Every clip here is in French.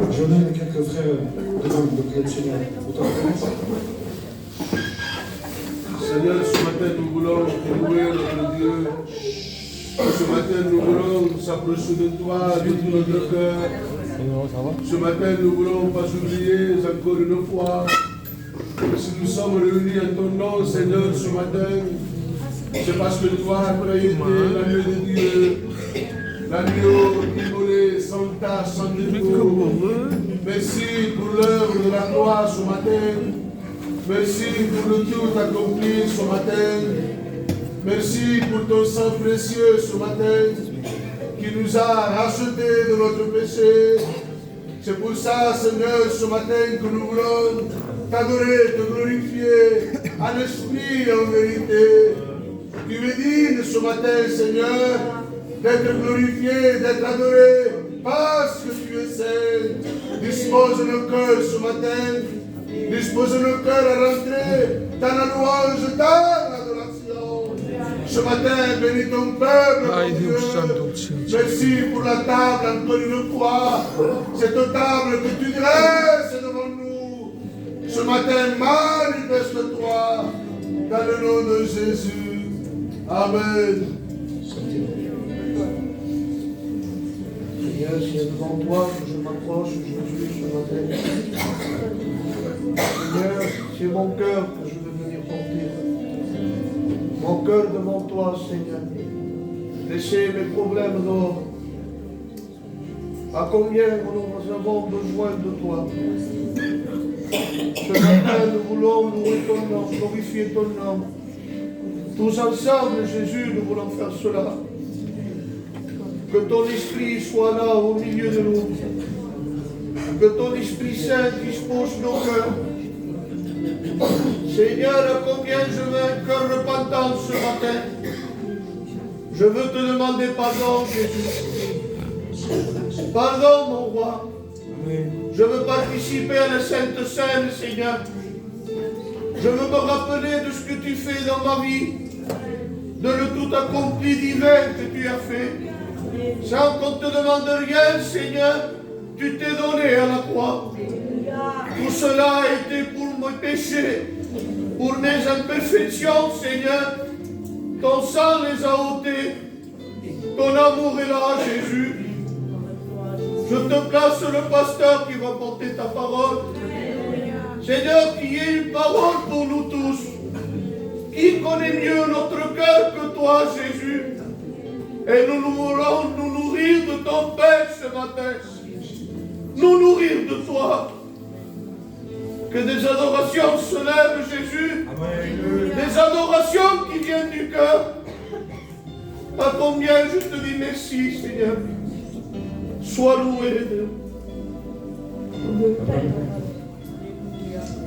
J'en ai quelques frères demandent de prier le Seigneur pour ta France. Seigneur, ce matin nous voulons te louer notre Dieu. Ce matin nous voulons nous approcher de toi de tout notre cœur. Ce matin nous voulons pas oublier encore une fois. Si nous sommes réunis en ton nom, Seigneur, ce matin, c'est parce que toi as été l'agneau de Dieu, l'agneau immolé, sans tache, sans défaut. Merci pour l'œuvre de la croix ce matin. Merci pour le tout accompli ce matin. Merci pour ton sang précieux ce matin qui nous a rachetés de notre péché. C'est pour ça, Seigneur, ce matin que nous voulons t'adorer, te glorifier en esprit et en vérité. Tu me dis ce matin, Seigneur, d'être glorifié, d'être adoré, parce que tu es saint. Dispose nos cœurs ce matin, dispose nos cœurs à rentrer dans la louange, dans l'adoration. Ce matin, bénis ton peuple, mon Dieu. Merci pour la table encore une fois, cette table que tu dresses devant nous. Ce matin, manifeste-toi dans le nom de Jésus. Amen. Seigneur, c'est devant toi que je m'approche, Jésus, ce matin. Seigneur, c'est mon cœur que je veux venir porter. Mon cœur devant toi, Seigneur. Laissez mes problèmes dehors. À combien nous avons besoin de toi. Ce matin, nous voulons louer ton nom, glorifier ton nom. Tous ensemble, Jésus, nous voulons faire cela. Que ton esprit soit là au milieu de nous. Que ton Esprit Saint dispose nos cœurs. Seigneur, à combien je veux un cœur repentant ce matin. Je veux te demander pardon, Jésus. Pardon, mon roi. Je veux participer à la Sainte Seine, Seigneur. Je veux me rappeler de ce que tu fais dans ma vie, de le tout accompli divin que tu as fait. Sans qu'on te demande rien, Seigneur, tu t'es donné à la croix. Tout cela a été pour mes péchés, pour mes imperfections, Seigneur. Ton sang les a ôtés. Ton amour est là, Jésus. Je te place le pasteur qui va porter ta parole. Seigneur, qui est une parole pour nous tous. Qui connaît mieux notre cœur que toi, Jésus? Et nous voulons nous nourrir de ton Père ce matin. Nous nourrir de toi. Que des adorations se lèvent, Jésus. Amen. Des adorations qui viennent du cœur. À combien je te dis merci, Seigneur. Sois loué. Nous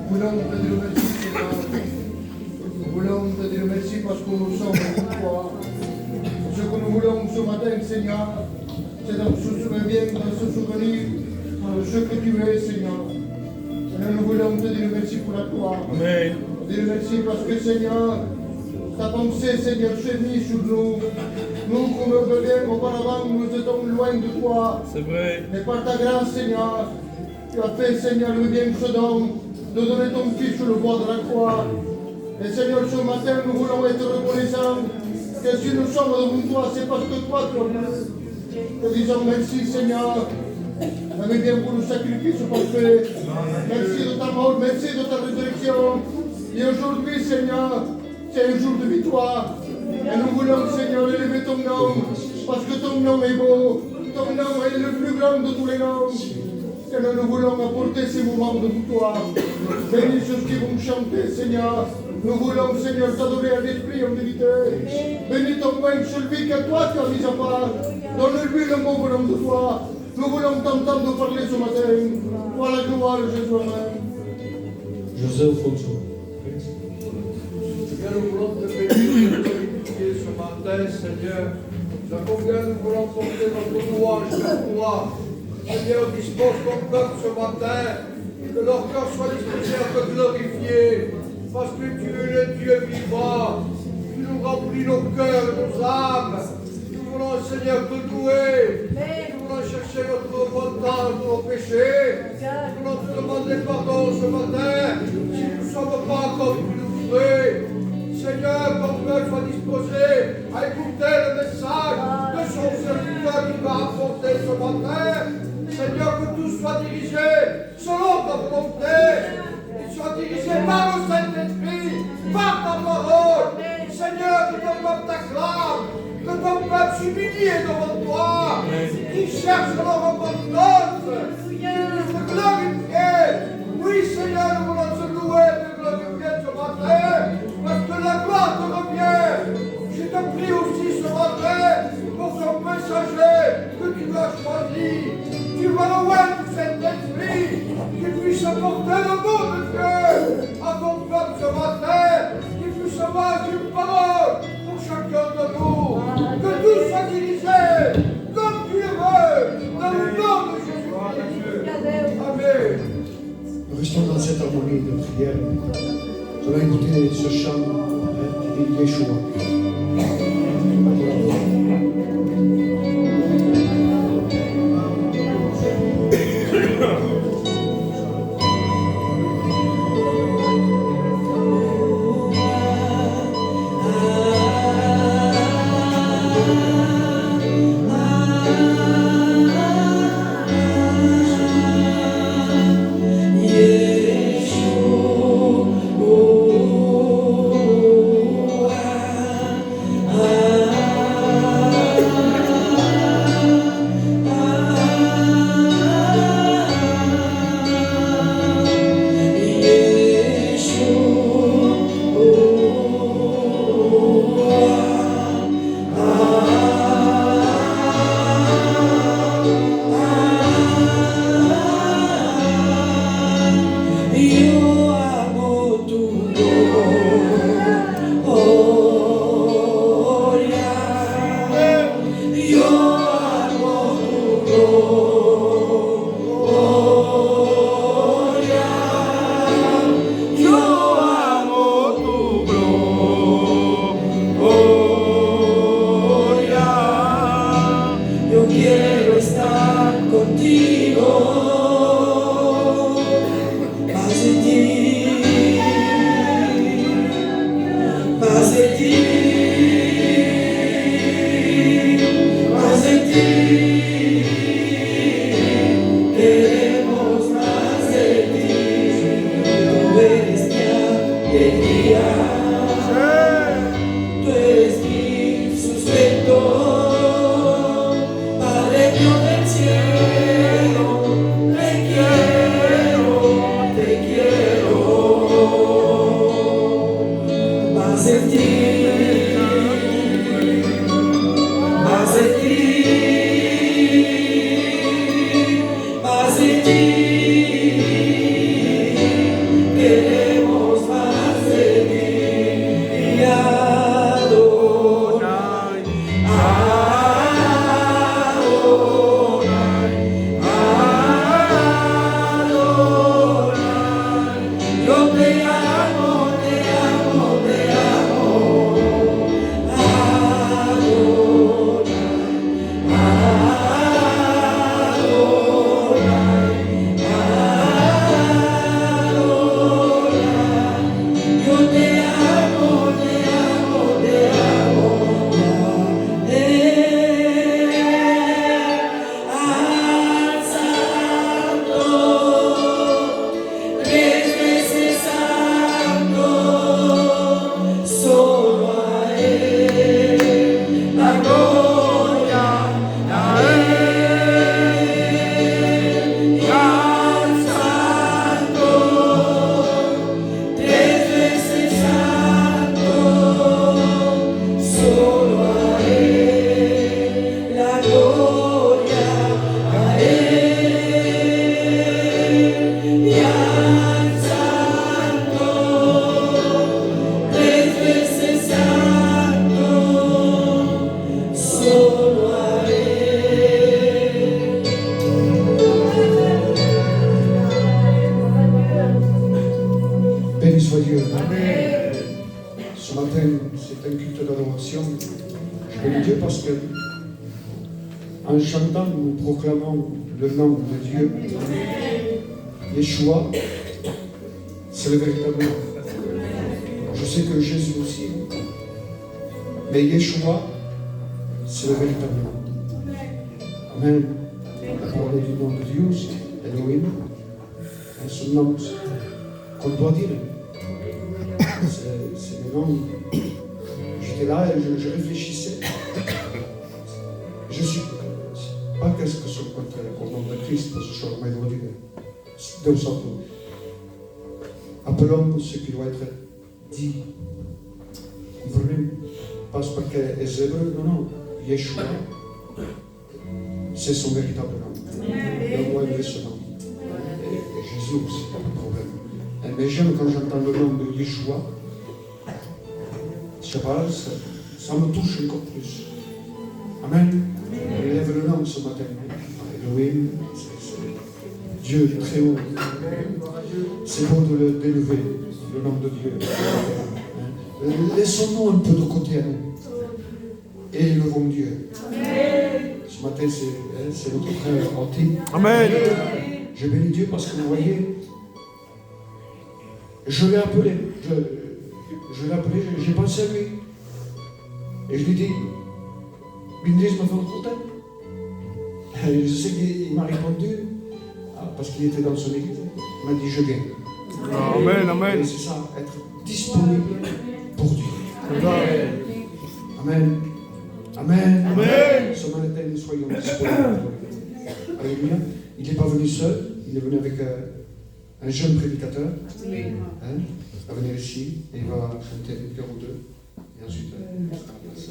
voulons te dire merci, Seigneur. Nous voulons te dire merci parce que nous sommes pour toi. Ce que nous voulons ce matin, Seigneur, c'est de se souvenir, de se souvenir de ce que tu es, Seigneur. Seigneur, nous voulons te dire merci pour la croix. Amen. Te dire merci parce que, Seigneur, ta pensée, Seigneur, s'est mise sur nous. Nous, comme bien auparavant, nous étions loin de toi. C'est vrai. Mais par ta grâce, Seigneur, tu as fait, Seigneur, le bien ce don de donner ton Fils sur le bois de la croix. Et Seigneur, ce matin, nous voulons être reconnaissants que si nous sommes devant toi, c'est parce que toi, tu as voulu. Te disons merci, Seigneur. Mais bien pour le sacrifice parfait. Merci de ta mort, merci de ta résurrection. Et aujourd'hui, Seigneur, c'est un jour de victoire. Et nous voulons, Seigneur, élever ton nom. Parce que ton nom est beau. Ton nom est le plus grand de tous les noms. Seigneur, nous voulons apporter ces moments de victoire. Bénis ceux qui vont chanter, Seigneur. Nous voulons, Seigneur, t'adorer à l'esprit en vérité. Bénis ton point, celui que toi tu as mis à part. Donne-lui le mot venant de toi. Nous voulons t'entendre parler ce matin. Toi la gloire, Jésus, Amen. José Alfonso. Seigneur, nous voulons te bénir et te glorifier ce matin, Seigneur. Combien nous voulons porter notre louange vers toi. Seigneur, dispose ton peuple ce matin, que leur cœur soit disposé à te glorifier, parce que tu es le Dieu vivant, qui nous remplit nos cœurs et nos âmes. Nous voulons, Seigneur, te louer. Nous voulons chercher notre repentance de nos péchés. Nous voulons te demander pardon ce matin, si nous ne sommes pas encore pu nous trouver. Seigneur, ton peuple soit disposé à écouter le message de son serviteur qui va apporter ce matin. Seigneur, que tout soit dirigé selon ta volonté, qu'il soit dirigé par le Saint-Esprit, par ta parole. Seigneur, que ton peuple t'acclame, que ton peuple s'humilie devant toi, qui cherche la repentance, qui puisse te glorifier. Oui, Seigneur, nous voulons te louer et te glorifier ce matin, parce que la gloire te revient. Je te prie aussi ce matin pour ton messager que tu as choisi. Tu vas le voir du Saint-Esprit, qu'il puisse apporter le mot de Dieu à ton peuple ce matin, qu'il puisse avoir une parole pour chacun de nous. Que tout soit dirigé comme tu le veux, dans le nom de Jésus-Christ. Amen. Restons dans cette harmonie de prière. On va écouter ce chant qui dit Yeshua. Oh Dieu. Amen. Ce matin, c'est un culte d'adoration. Je bénis Dieu parce que, en chantant, nous proclamons le nom de Dieu. Yeshua, c'est le véritable nom. Je sais que Jésus aussi. Mais Yeshua, c'est le véritable nom. Amen. On a parlé du nom de Dieu, Elohim. C'est le nom qu'on doit dire. C'est le nom. J'étais là et je réfléchissais. Je suis pas qu'est-ce que c'est le contraire au nom de Christ, parce que je suis en train de dire. Deux sortes. Appelons ce qui doit être dit. Comprenez? Pas parce que les Hébreux, non. Yeshua, c'est son véritable nom. On doit élever ce nom. Et Jésus aussi, pas de problème. Mais j'aime quand j'entends le nom de Yeshua. Je sais pas, ça me touche encore plus. Amen. On élève le nom ce matin. Elohim, c'est Dieu très haut. C'est bon d'élever le nom de Dieu. Laissons-nous un peu de côté à nous. Et élevons Dieu. Ce matin, c'est notre frère Anti. Amen. Je bénis Dieu parce que vous voyez, je l'ai appelé. Je l'ai appelé, j'ai pensé à lui. Et je lui ai dit, Bindis me fait un contact. Je sais qu'il m'a répondu, parce qu'il était dans son église. Il m'a dit, je viens. Amen, amen. Et c'est ça, être disponible pour Dieu. Amen. Amen. Amen. Ce matin, nous soyons disponibles. Alléluia. Il n'est pas venu seul, il est venu avec un jeune prédicateur. Hein, il va venir ici et il va chanter une cœur ou deux. Et ensuite, il sera à la place.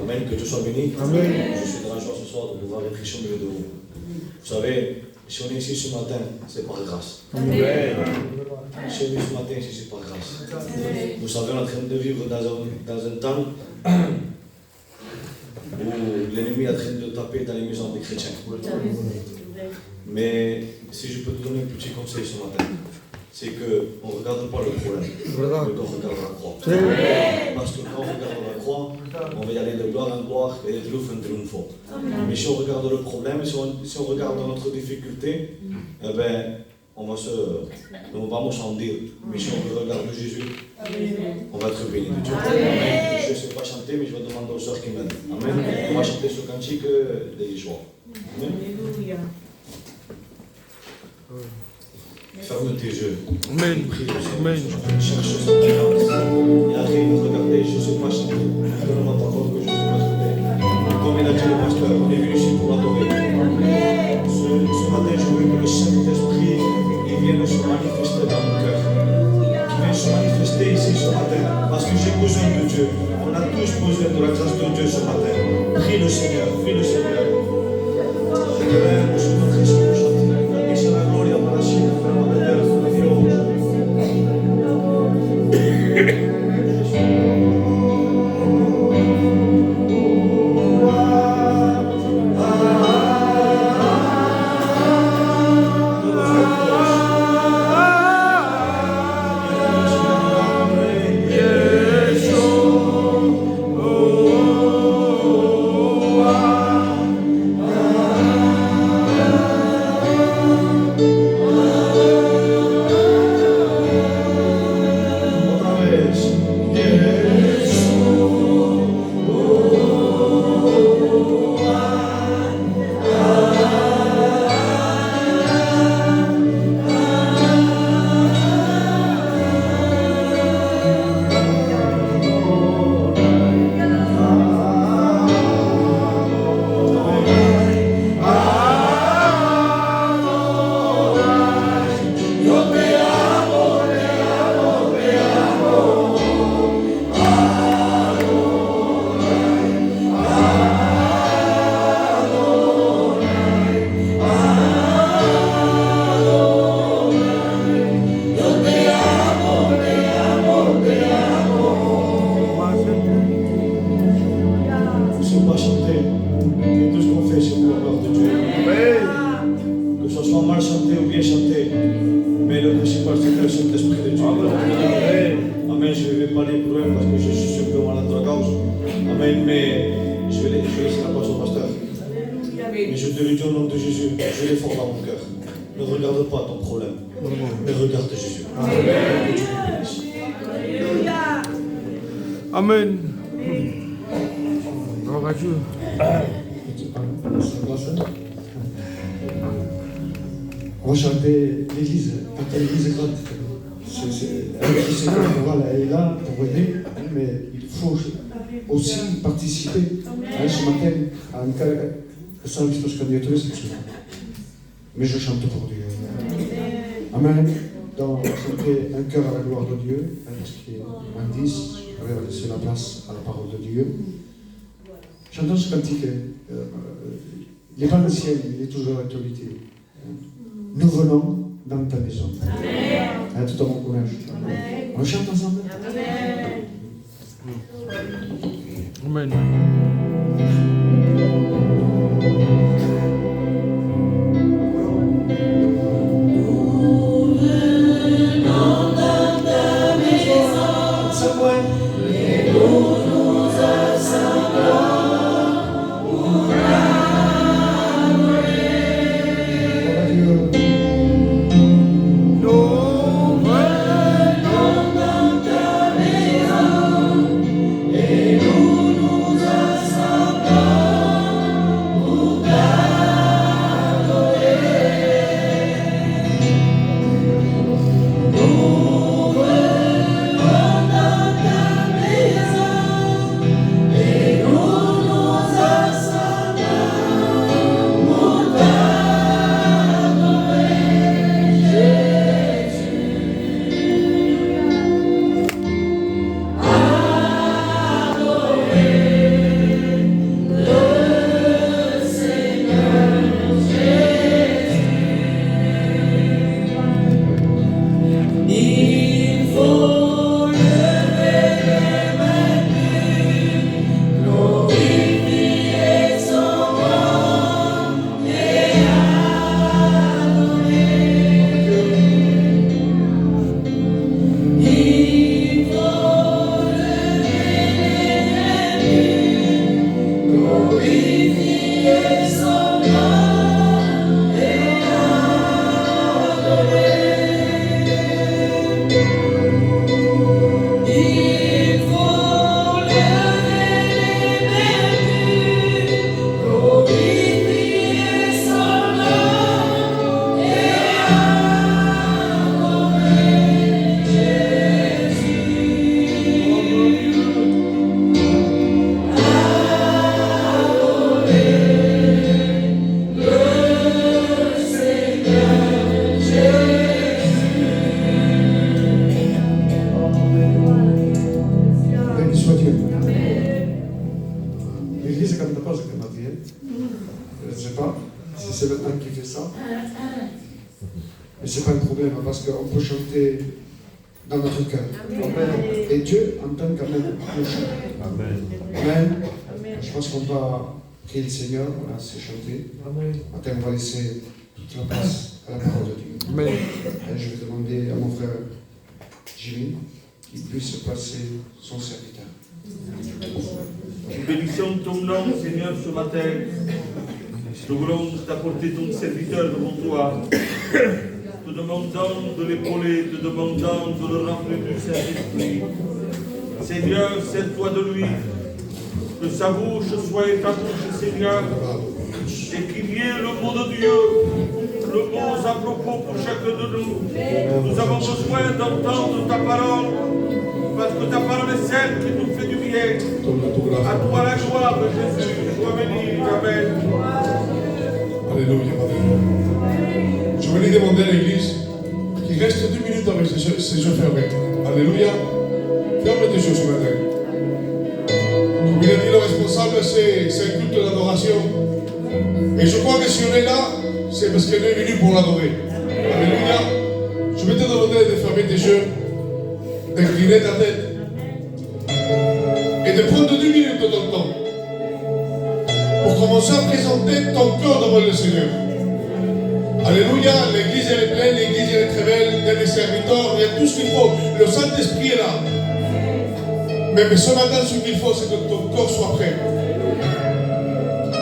Amen, que Dieu soit béni. Amen. Je suis dans la joie ce soir de pouvoir être ici au milieu de vous. Vous savez, si on est ici ce matin, c'est par grâce. Amen. Si on est ce matin ici, c'est par grâce. Vous savez, on est en train de vivre dans un temps où l'ennemi est en train de taper dans les maisons des chrétiens. Mais si je peux te donner un petit conseil ce matin, c'est qu'on ne regarde pas le problème, mais qu'on regarde la croix. Parce que quand on regarde la croix, on va y aller de gloire en gloire et de triomphe en triomphe. Mais si on regarde le problème, si on regarde notre difficulté, eh ben, on va monchandir. Mais si on regarde Jésus, on va être béni de Dieu. Amen. Je ne sais pas chanter, mais je vais demander aux sœurs qui m'aident. Amen. On va chanter ce cantique de Yeshua. Amen. Ferme tes yeux. Amen. Amen. Cherche sa présence. Et arrive, regardez, je ne sais pas chanter. Donne-moi ta parole que je ne sais pas chanter. Comme il a dit le pasteur, on est venu ici pour l'adorer. Ce matin, je veux que le Saint-Esprit vienne se manifester dans mon cœur. Qu'il vienne se manifester ici ce matin. Parce que j'ai besoin de Dieu. On a tous besoin de la grâce de Dieu ce matin. Prie le Seigneur, prie le Seigneur. C'est la gloria para siempre, para je suis sûr qu'on va dans la cause. Amen, mais je vais laisser la place au pasteur. Mais je te le dis au nom de Jésus, je l'ai fort dans mon cœur. Ne regarde pas ton problème, mais regarde Jésus. Amen. Gloire à Dieu. On va chanter l'église, quand l'église est grande. Voilà, elle est là pour aider, mais il faut aussi participer ce matin à un service de candidature sexuelle. Mais je chante pour Dieu. Amen. Donc, chanter un cœur à la gloire de Dieu, ce qui est un 10, je vais laisser la place à la parole de Dieu. Chantons ce cantique. Il n'est pas le ciel, il est toujours d'actualité. Nous venons dans ta maison. Amen. Tout à mon courage. On chante ensemble. Amen. Mais ce n'est pas un problème parce qu'on peut chanter dans notre cœur. Et Dieu entend quand même le chant. Amen. Je pense qu'on va prier le Seigneur, on a assez chanté. Maintenant, on va laisser toute la place à la parole de Dieu. Amen. Et je vais demander à mon frère Jimmy qu'il puisse passer son serviteur. Nous bénissons ton nom, Seigneur, ce matin. Nous voulons t'apporter ton serviteur devant toi, te demandant de l'épauler, te demandant de le remplir du Saint-Esprit. Seigneur, sers-toi de lui, que sa bouche soit ta bouche, Seigneur, et qu'il y ait le mot de Dieu, le mot à propos pour chacun de nous. Nous avons besoin d'entendre ta parole, parce que ta parole est celle qui nous fait du bien. À toi la gloire, Jésus, sois béni. Amen. Alléluia. Je voulais demander à l'église qu'il reste 2 minutes avec ses yeux fermés. Alléluia. Ferme tes yeux ce matin. Comme il a dit le responsable, c'est un culte d'adoration. Et je crois que si on est là, c'est parce qu'on est venu pour l'adorer. Alléluia. Je vais te demander de fermer tes yeux, d'incliner ta tête et de prendre 2 minutes de ton temps pour commencer à présenter ton cœur devant le Seigneur. Alléluia, l'église elle est pleine, l'église elle est très belle, il y a des serviteurs, il y a tout ce qu'il faut. Le Saint-Esprit est là. Mais ce matin, ce qu'il faut, c'est que ton corps soit prêt.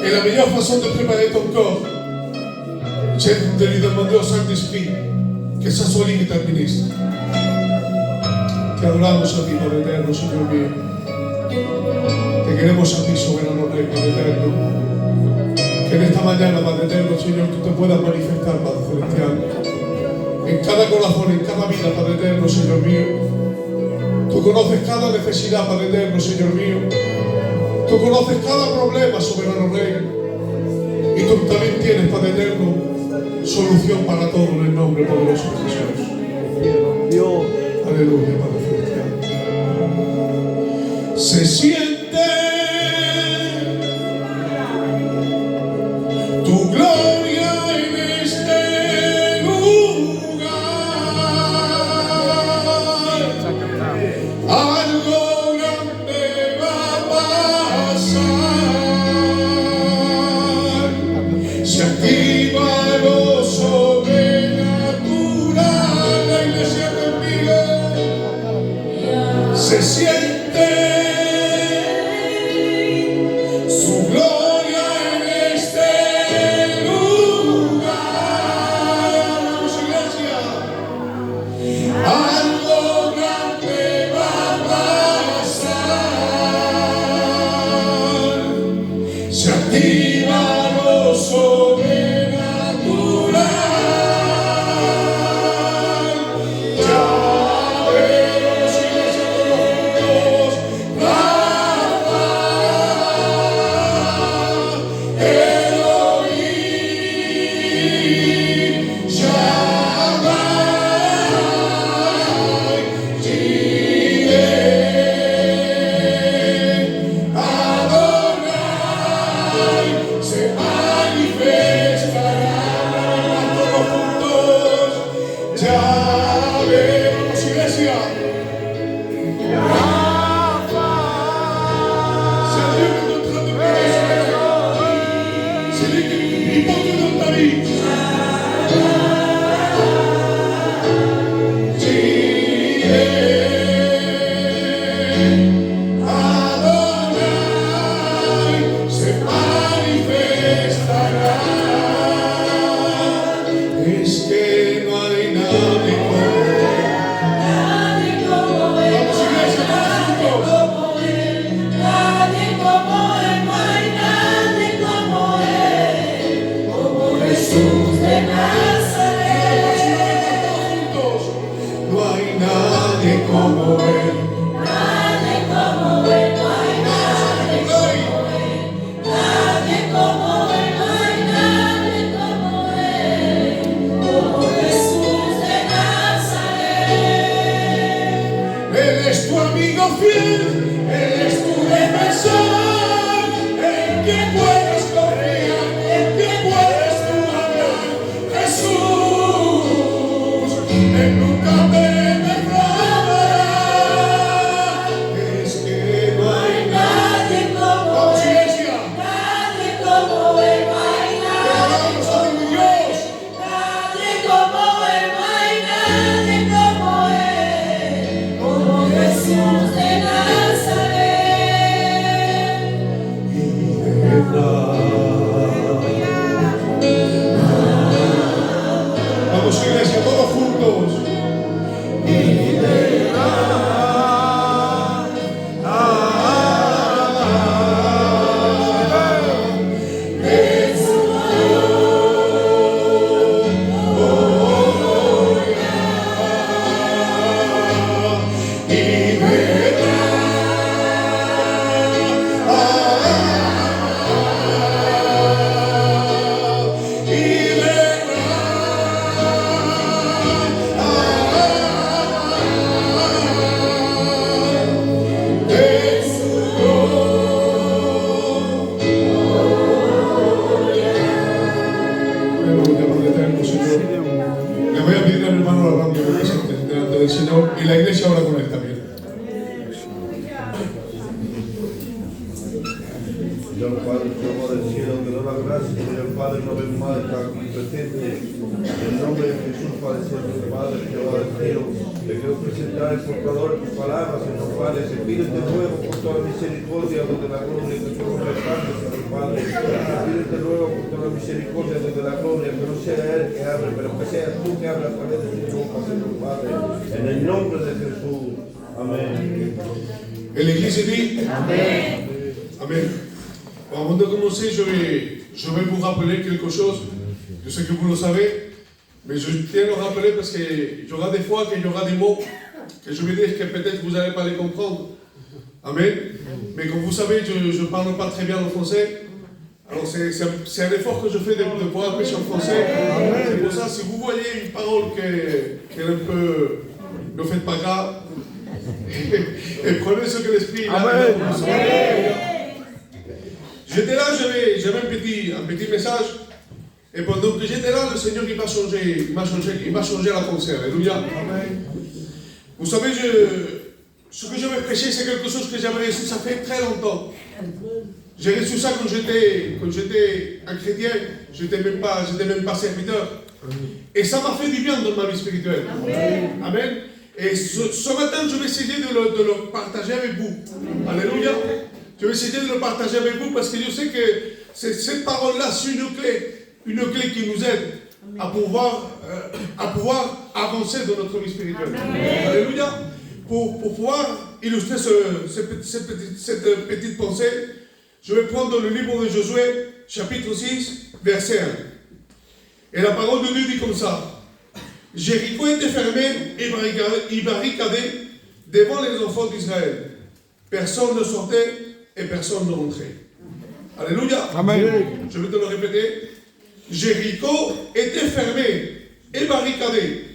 Et la meilleure façon de préparer ton corps, c'est de lui demander au Saint-Esprit que ça soit lui qui t'administre. Te adoramos a ti, Padre eterno, Señor mío. Te queremos a ti, soberano Rey, Padre eterno. Que en esta mañana, Padre eterno, Señor, tú te puedas manifestar, Padre celestial. En cada corazón, en cada vida, Padre eterno, Señor mío. Tú conoces cada necesidad, Padre eterno, Señor mío. Tú conoces cada problema, soberano Rey. Y tú también tienes, Padre eterno, solución para todo en el nombre poderoso de Jesús. Aleluya, Padre celestial. Se siente tu gloria en este lugar. Algo grande va a pasar. Se activa lo sobrenatural. La iglesia conmigo. Se siente su gloria en este lugar. Vamos, iglesia. Algo grande va a pasar. Se activa lo sobrenatural. Ya vemos, iglesia, todos juntos. Elohim, Shaddai, Jireh, Adonai, se manifestará todos juntos. Ya vemos, iglesia. C'est Dieu qui est en train de ministrer. C'est lui qui porte dans ta vie. Jireh, Adonai, se manifestará. Es que no hay nadie como él. Vamos, iglesia, todos juntos. Jesús de Nazaret, Juntos. No hay nadie como él. nadie como él, no hay nadie como él, nadie como él, no hay nadie como él, como Jesús de Nazaret. Él es tu amigo fiel, Él es tu defensor, en quien puedes confiar, en quien puedes tú hablar. Jesús, Él nunca te defraudará. Es que no hay Nadie como Vamos, él, iglesia, nadie como él, no hay te nadie alabamos a ti, mi Dios. nadie como él, no hay nadie como él, como Jesús de Nazaret. Y verdad. Vamos, iglesia, todos juntos. Le voy a pedir al hermano Abraham que me presente delante del Señor y la iglesia ahora con él también. Señor Padre, por amor del cielo, te doy las gracias, Señor Padre, una vez más está aquí presente. En el nombre de Jesús, Padre, Señor Padre, Jehová del cielo, te quiero presentar el portador de tus palabras, Señor Padre. Se pide de nuevo por toda misericordia, desde la gloria, que tú nos repartes, Señor Padre. Se pide de nuevo por toda misericordia, desde la gloria, que no sea Él que hable, pero que sea tú que hables a través de tu boca, Señor Padre. En el nombre de Jesús. Amen. Et l'Église dit Amen. Amen. Bon, avant de commencer, je vais vous rappeler quelque chose. Je sais que vous le savez, mais je tiens à le rappeler parce qu'il y aura des fois qu'il y aura des mots que je vais dire que peut-être vous n'allez pas les comprendre. Amen. Mais comme vous savez, je ne parle pas très bien le français. Alors c'est un effort que je fais de pouvoir prêcher en français. C'est pour ça, si vous voyez une parole qui est un peu... Ne faites pas grave. Et prenez ce que l'Esprit a. J'étais là, j'avais un petit message. Et pendant que j'étais là, le Seigneur il m'a changé la pensée. Alléluia. Vous savez, ce que je vais prêcher, c'est quelque chose que j'avais reçu, ça fait très longtemps. J'ai reçu ça quand j'étais un chrétien, j'étais même pas serviteur. Et ça m'a fait du bien dans ma vie spirituelle. Amen. Et ce matin, je vais essayer de le partager avec vous. Alléluia. Je vais essayer de le partager avec vous parce que je sais que cette parole-là, c'est une clé qui nous aide à pouvoir avancer dans notre vie spirituelle. Alléluia. Pour pouvoir illustrer cette petite pensée, je vais prendre le livre de Josué, chapitre 6, verset 1. Et la parole de Dieu dit comme ça. Jéricho était fermé et barricadé devant les enfants d'Israël. Personne ne sortait et personne ne rentrait. Alléluia. Amen. Je vais te le répéter. Jéricho était fermé et barricadé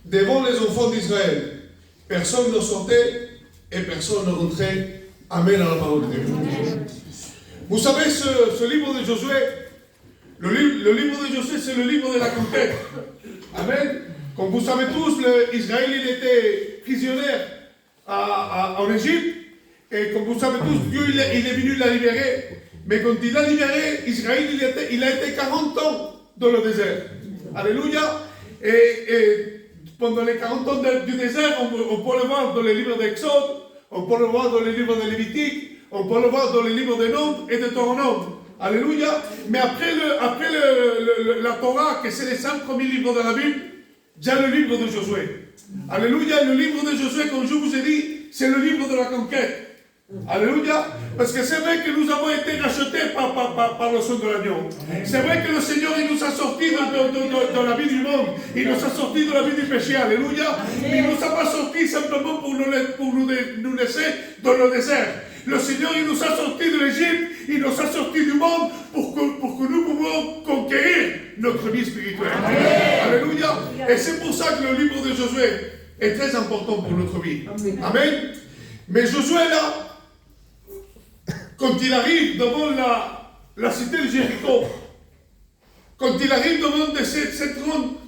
devant les enfants d'Israël. Personne ne sortait et personne ne rentrait. Amen à la parole de Dieu. Vous savez, ce livre de Josué, le livre de Josué, c'est le livre de la conquête. Amen. Comme vous savez tous, Israël il était prisonnier en Égypte. Et comme vous savez tous, Dieu il est venu la libérer. Mais quand il l'a libéré, Israël il a été 40 ans dans le désert. Alléluia. Et pendant les 40 ans du désert, on peut le voir dans les livres d'Exode, on peut le voir dans les livres de Lévitique, on peut le voir dans les livres de Nombres et de Deutéronome. Alléluia. Mais après la Torah, que c'est les 5 premiers livres de la Bible, il y a le livre de Josué. Alléluia. Le livre de Josué, comme je vous ai dit, c'est le livre de la conquête. Alléluia. Parce que c'est vrai que nous avons été rachetés par le sang de l'agneau. C'est vrai que le Seigneur il nous a sortis de la vie du monde. Il nous a sortis de la vie du péché. Alléluia. Mais il ne nous a pas sortis simplement pour nous laisser dans le désert. Le Seigneur il nous a sortis de l'Égypte. Il nous a sortis du monde pour que nous puissions conquérir notre vie spirituelle. Alléluia. Et c'est pour ça que le livre de Josué est très important pour notre vie. Amen. Mais Josué là, quand il arrive devant la cité de Jéricho, quand il arrive devant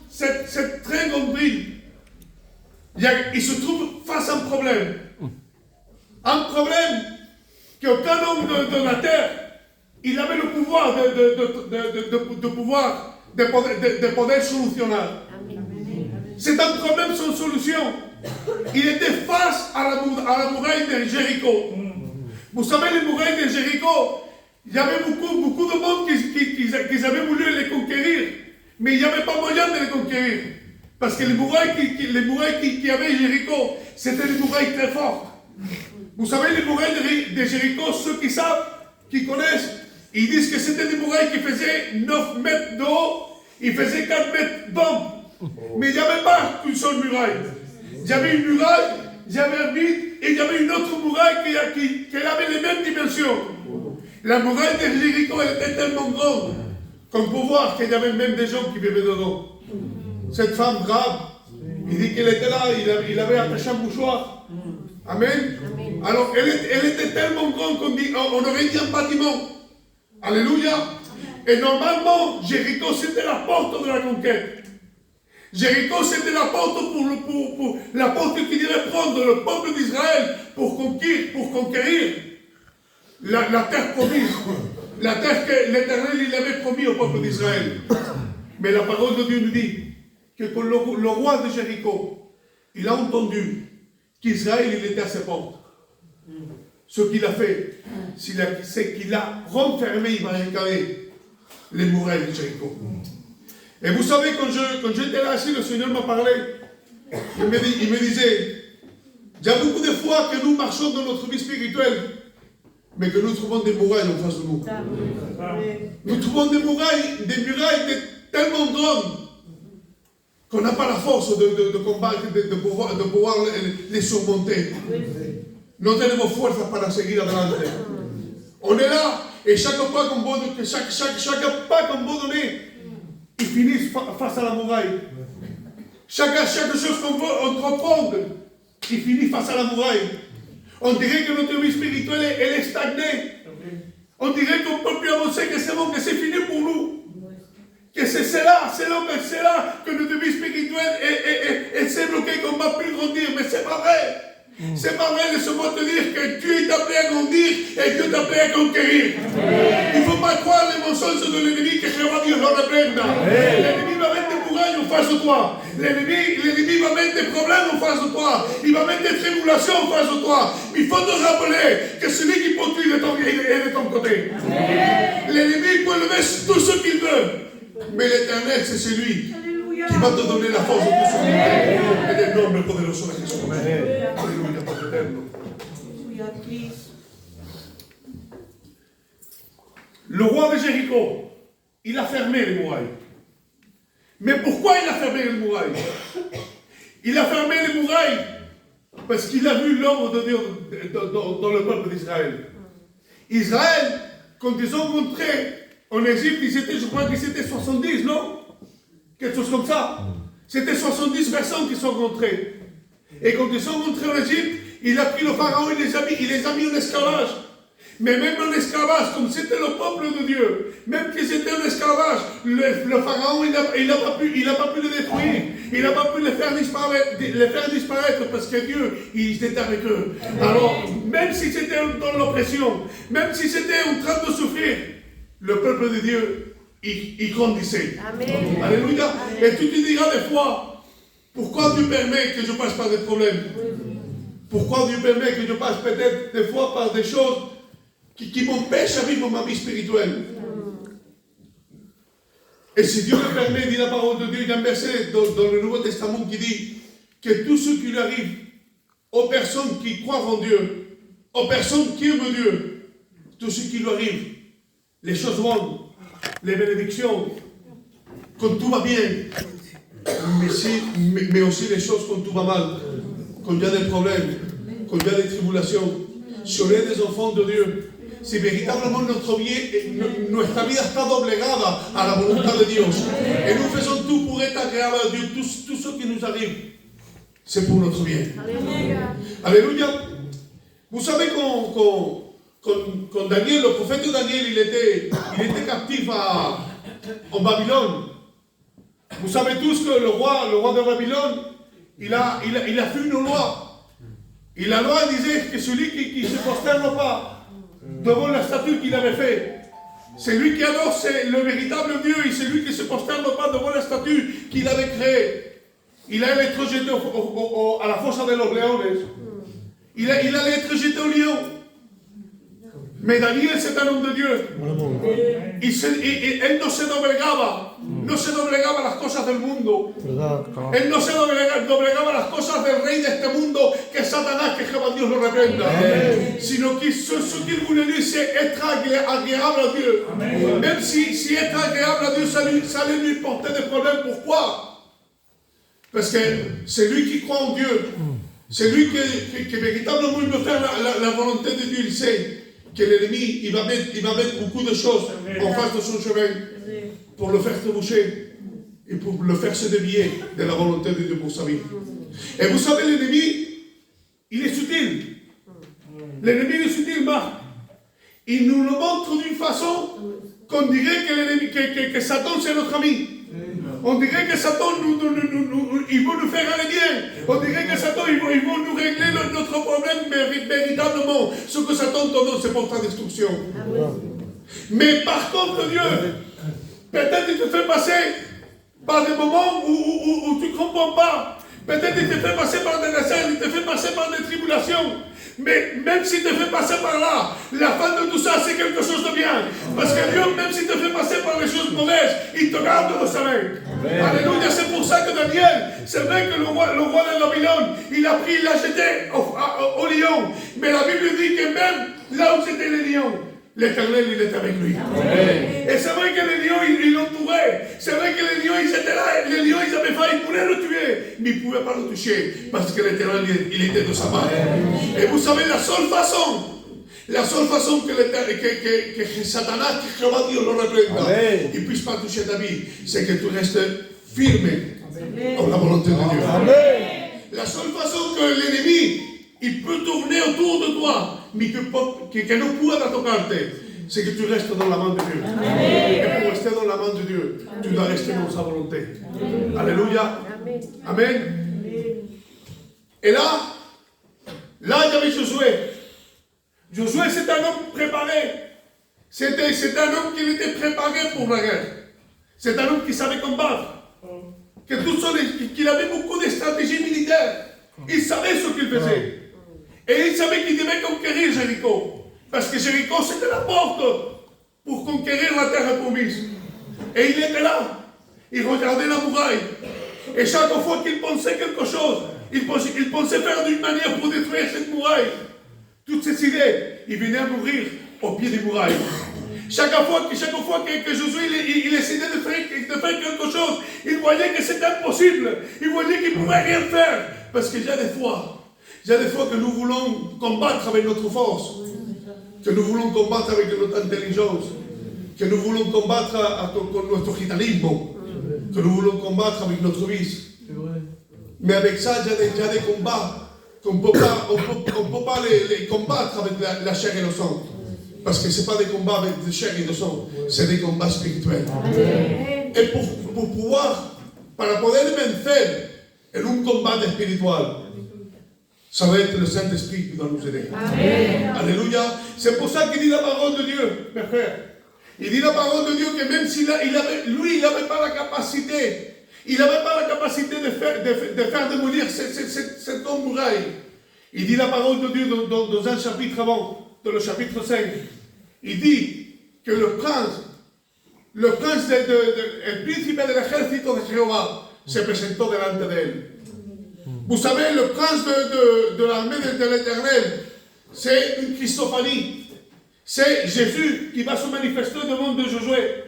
cette très grande ville, il se trouve face à un problème. Un problème qu'aucun homme de la terre, il avait le pouvoir de pouvoir solutionner. C'est un problème sans solution. Il était face à la muraille de Jéricho. Vous savez, les murailles de Jéricho, il y avait beaucoup de monde qui avaient voulu les conquérir, mais il n'y avait pas moyen de les conquérir. Parce que les murailles qui avaient Jéricho, c'était des murailles très fortes. Vous savez, les murailles de Jéricho, ceux qui savent, qui connaissent, ils disent que c'était des murailles qui faisaient 9 mètres de haut, ils faisaient 4 mètres d'homme. Mais il n'y avait pas qu'une seule muraille. Il y avait une muraille, il y avait un vide, et il y avait une autre muraille qui avait les mêmes dimensions. La muraille de Jéricho elle était tellement grande qu'on peut voir qu'il y avait même des gens qui vivaient dedans. Cette femme grave, il dit qu'elle était là, il avait attaché un mouchoir. Amen. Alors elle était tellement grande qu'on aurait dit un bâtiment. Alléluia. Et normalement, Jéricho c'était la porte de la conquête. Jéricho, c'était la porte pour la porte qui devait prendre le peuple d'Israël pour conquérir. la terre promise, la terre que l'Éternel il avait promis au peuple d'Israël. Mais la parole de Dieu nous dit que quand le roi de Jéricho, il a entendu qu'Israël il était à ses portes. Ce qu'il a fait, c'est qu'il a renfermé, il barricadé les murailles de Jéricho. Et vous savez, quand j'étais là assis, le Seigneur m'a parlé. Il me disait, il y a beaucoup de fois que nous marchons dans notre vie spirituelle, mais que nous trouvons des murailles en face de nous. Nous trouvons des murailles tellement grandes qu'on n'a pas la force de combattre, de pouvoir les surmonter. No tenemos fuerzas para seguir adelante. On est là, et chaque pas qu'on va donner, il finit face à la muraille. Chaque chose qu'on veut entreprendre, il finit face à la muraille. On dirait que notre vie spirituelle, elle est stagnée. On dirait qu'on ne peut plus avancer, que c'est bon, que c'est fini pour nous. Que c'est là que notre vie spirituelle s'est bloquée, qu'on ne va plus grandir. Mais c'est pas vrai. C'est pas vrai, laisse-moi te dire que Dieu est appelé à grandir et Dieu est appelé à conquérir. Il ne faut pas croire les mensonges de l'ennemi que Jéhovah Dieu le reprenne. L'ennemi va mettre des murailles en face de toi. L'ennemi va mettre des problèmes en face de toi. Il va mettre des tribulations en face de toi. Mais il faut te rappeler que celui qui poursuit est de ton côté. L'ennemi peut lever tout ce qu'il veut. Mais l'Éternel, c'est celui qui va te donner la force de te soutenir. Et del nombre poderoso de Jesús. Alléluia, Padre eterno. Le roi de Jéricho, il a fermé les murailles. Mais pourquoi il a fermé les murailles? Il a fermé les murailles parce qu'il a vu l'ordre de Dieu dans le peuple d'Israël. Israël, quand ils sont rentrés en Égypte, je crois qu'ils étaient 70, non? Quelque chose comme ça. C'était 70 personnes qui sont rentrées. Et quand ils sont rentrés en Égypte, il a pris le pharaon, il les a mis en esclavage. Mais même en esclavage, comme c'était le peuple de Dieu, même qu'ils étaient en esclavage, le pharaon, il n'a pas pu le détruire. Il n'a pas pu les faire disparaître parce que Dieu, il était avec eux. Alors, même si c'était dans l'oppression, même si c'était en train de souffrir, le peuple de Dieu, il grandissait. Amen. Alléluia. Et tu te diras des fois, pourquoi Dieu permet que je passe par des problèmes? Pourquoi Dieu permet que je passe peut-être des fois par des choses qui m'empêchent à vivre ma vie spirituelle? Et si Dieu me permet, dit la parole de Dieu, il y a un verset dans le Nouveau Testament qui dit que tout ce qui lui arrive aux personnes qui croient en Dieu, aux personnes qui aiment Dieu, tout ce qui lui arrive, les choses bonnes, les bénédictions, quand tout va bien, mais aussi les choses quand tout va mal, quand il y a des problèmes, quand il y a des tribulations. Si on est des enfants de Dieu, si véritablement nuestra vida está doblegada a la voluntad de Dios, et nous faisons tout pour être agréable à Dieu, tout ce qui nous arrive, c'est pour notre bien. Alléluia. Vous savez quand Daniel, le prophète Daniel, il était captif en Babylone. Vous savez tous que le roi de Babylone, il a fait une loi. Et la loi disait que celui qui ne se prosterne pas devant la statue qu'il avait fait, c'est lui qui adore, c'est le véritable Dieu, et c'est lui qui ne se prosterne pas devant la statue qu'il avait créée. Il allait être jeté à la fossa de los leones. Il allait être jeté au lion. Mais Daniel, c'est un homme de Dieu. Él no se doblegaba. No se doblegaba a las cosas del mundo. Él no se doblegaba a las cosas del rey de este mundo, que es Satanás, que Jehová Dios lo reprenda. Sino que ce qu'il voulait lui, c'est être agréable à Dieu. Même si être agréable à Dieu, ça allait lui porter des problèmes. Pourquoi? Parce que c'est lui qui croit en Dieu. C'est lui qui véritablement il veut faire la volonté de Dieu. Il sait que l'ennemi, il va mettre beaucoup de choses en face de son chemin pour le faire trébucher et pour le faire se dévier de la volonté de Dieu pour sa vie. Et vous savez, l'ennemi, il est subtil. L'ennemi est subtil, Marc. Il nous le montre d'une façon qu'on dirait que Satan, c'est notre ami. On dirait que Satan, il veut nous faire aller bien. On dirait que Satan, il veut nous régler notre problème véritablement. Ce que Satan te donne, c'est pour ta destruction. Mais par contre, Dieu, peut-être il te fait passer par des moments où tu ne comprends pas. Peut-être il te fait passer par des essais, il te fait passer par des tribulations. Mais même s'il te fait passer par là, la fin de tout ça, c'est quelque chose de bien. Parce que Dieu, même s'il te fait passer par les choses mauvaises, il te garde de sa main. Alléluia, c'est pour ça que Daniel, c'est vrai que le roi de Babylone, il a pris, il l'a jeté au lion. Mais la Bible dit que même là où c'était les lions, l'Éternel, il était avec lui. Et c'est vrai que les lions, ils l'entouraient. C'est vrai que les lions, ils étaient là. Les lions, ils avaient faim, ils voulaient le tuer. Mais ils ne pouvaient pas le toucher. Parce que l'Éternel, il était de sa main. Et vous savez, la seule façon que Satanas, que Jéhovah Dieu le représente, il ne puisse pas toucher ta vie, c'est que tu restes firme en la volonté de Dieu. La seule façon que l'ennemi, il peut tourner autour de toi, mais que no pueda tocarte, c'est que tu restes dans la main de Dieu. Et pour rester dans la main de Dieu, tu dois rester dans sa volonté. Alléluia. Amen. Et là, il y avait Josué. Josué, c'est un homme préparé. C'est un homme qui était préparé pour la guerre. C'est un homme qui savait combattre. Qu'il avait beaucoup de stratégies militaires. Il savait ce qu'il faisait. Et il savait qu'il devait conquérir Jéricho. Parce que Jéricho, c'était la porte pour conquérir la terre promise. Et il était là. Il regardait la muraille. Et chaque fois qu'il pensait quelque chose, il pensait faire d'une manière pour détruire cette muraille. Toutes ces idées, il venait à mourir au pied des murailles. Chaque fois que Josué il essayait de faire quelque chose, il voyait que c'était impossible. Il voyait qu'il ne pouvait rien faire. Parce qu'il y a des fois que nous voulons combattre avec notre force, que nous voulons combattre avec notre intelligence, que nous voulons combattre avec notre gitanisme, que nous voulons combattre avec notre vice. Mais avec ça, il y a des combats qu'on ne peut pas les combattre avec la chair et le sang. Parce que ce n'est pas des combats avec de chair et de sang, c'est des combats spirituels. Et pour pouvoir, para poder vencer en un combat spirituel, ça va être le Saint-Esprit qui doit nous aider. Amen. Alléluia. C'est pour ça qu'il dit la parole de Dieu, mes frères. Il dit la parole de Dieu que même s'il n'avait pas la capacité, de faire démolir cette grande muraille. Il dit la parole de Dieu dans un chapitre avant, dans le chapitre 5. Il dit que le príncipe de l'ejército de Jéhovah se presentó delante de él. Vous savez, le prince de l'armée de l'Éternel, c'est une Christophanie. C'est Jésus qui va se manifester devant de Josué.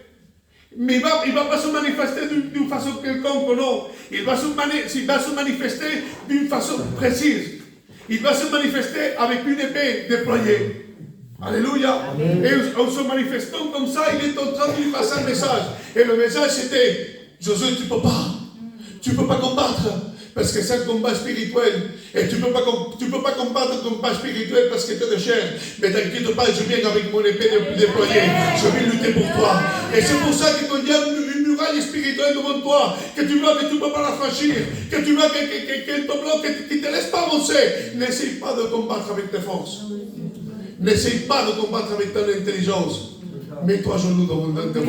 Mais il ne va pas se manifester d'une façon quelconque, non. Il va se manifester d'une façon précise. Il va se manifester avec une épée déployée. Alléluia. Amen. Et en se manifestant comme ça, il est en train de lui passer un message. Et le message c'était, Josué, tu ne peux pas combattre. Parce que c'est un combat spirituel. Et tu ne peux pas combattre un combat spirituel parce que tu es de chair. Mais t'inquiète pas, je viens avec mon épée déployée. Je vais lutter pour toi. Et c'est pour ça que quand il y a une muraille spirituelle devant toi, que tu vois que tu ne peux pas la franchir, que tu vois qu'elle te bloque, qu'il ne te laisse pas avancer, n'essaye pas de combattre avec tes forces. N'essaye pas de combattre avec ton intelligence. Mets-toi à genoux devant Dieu.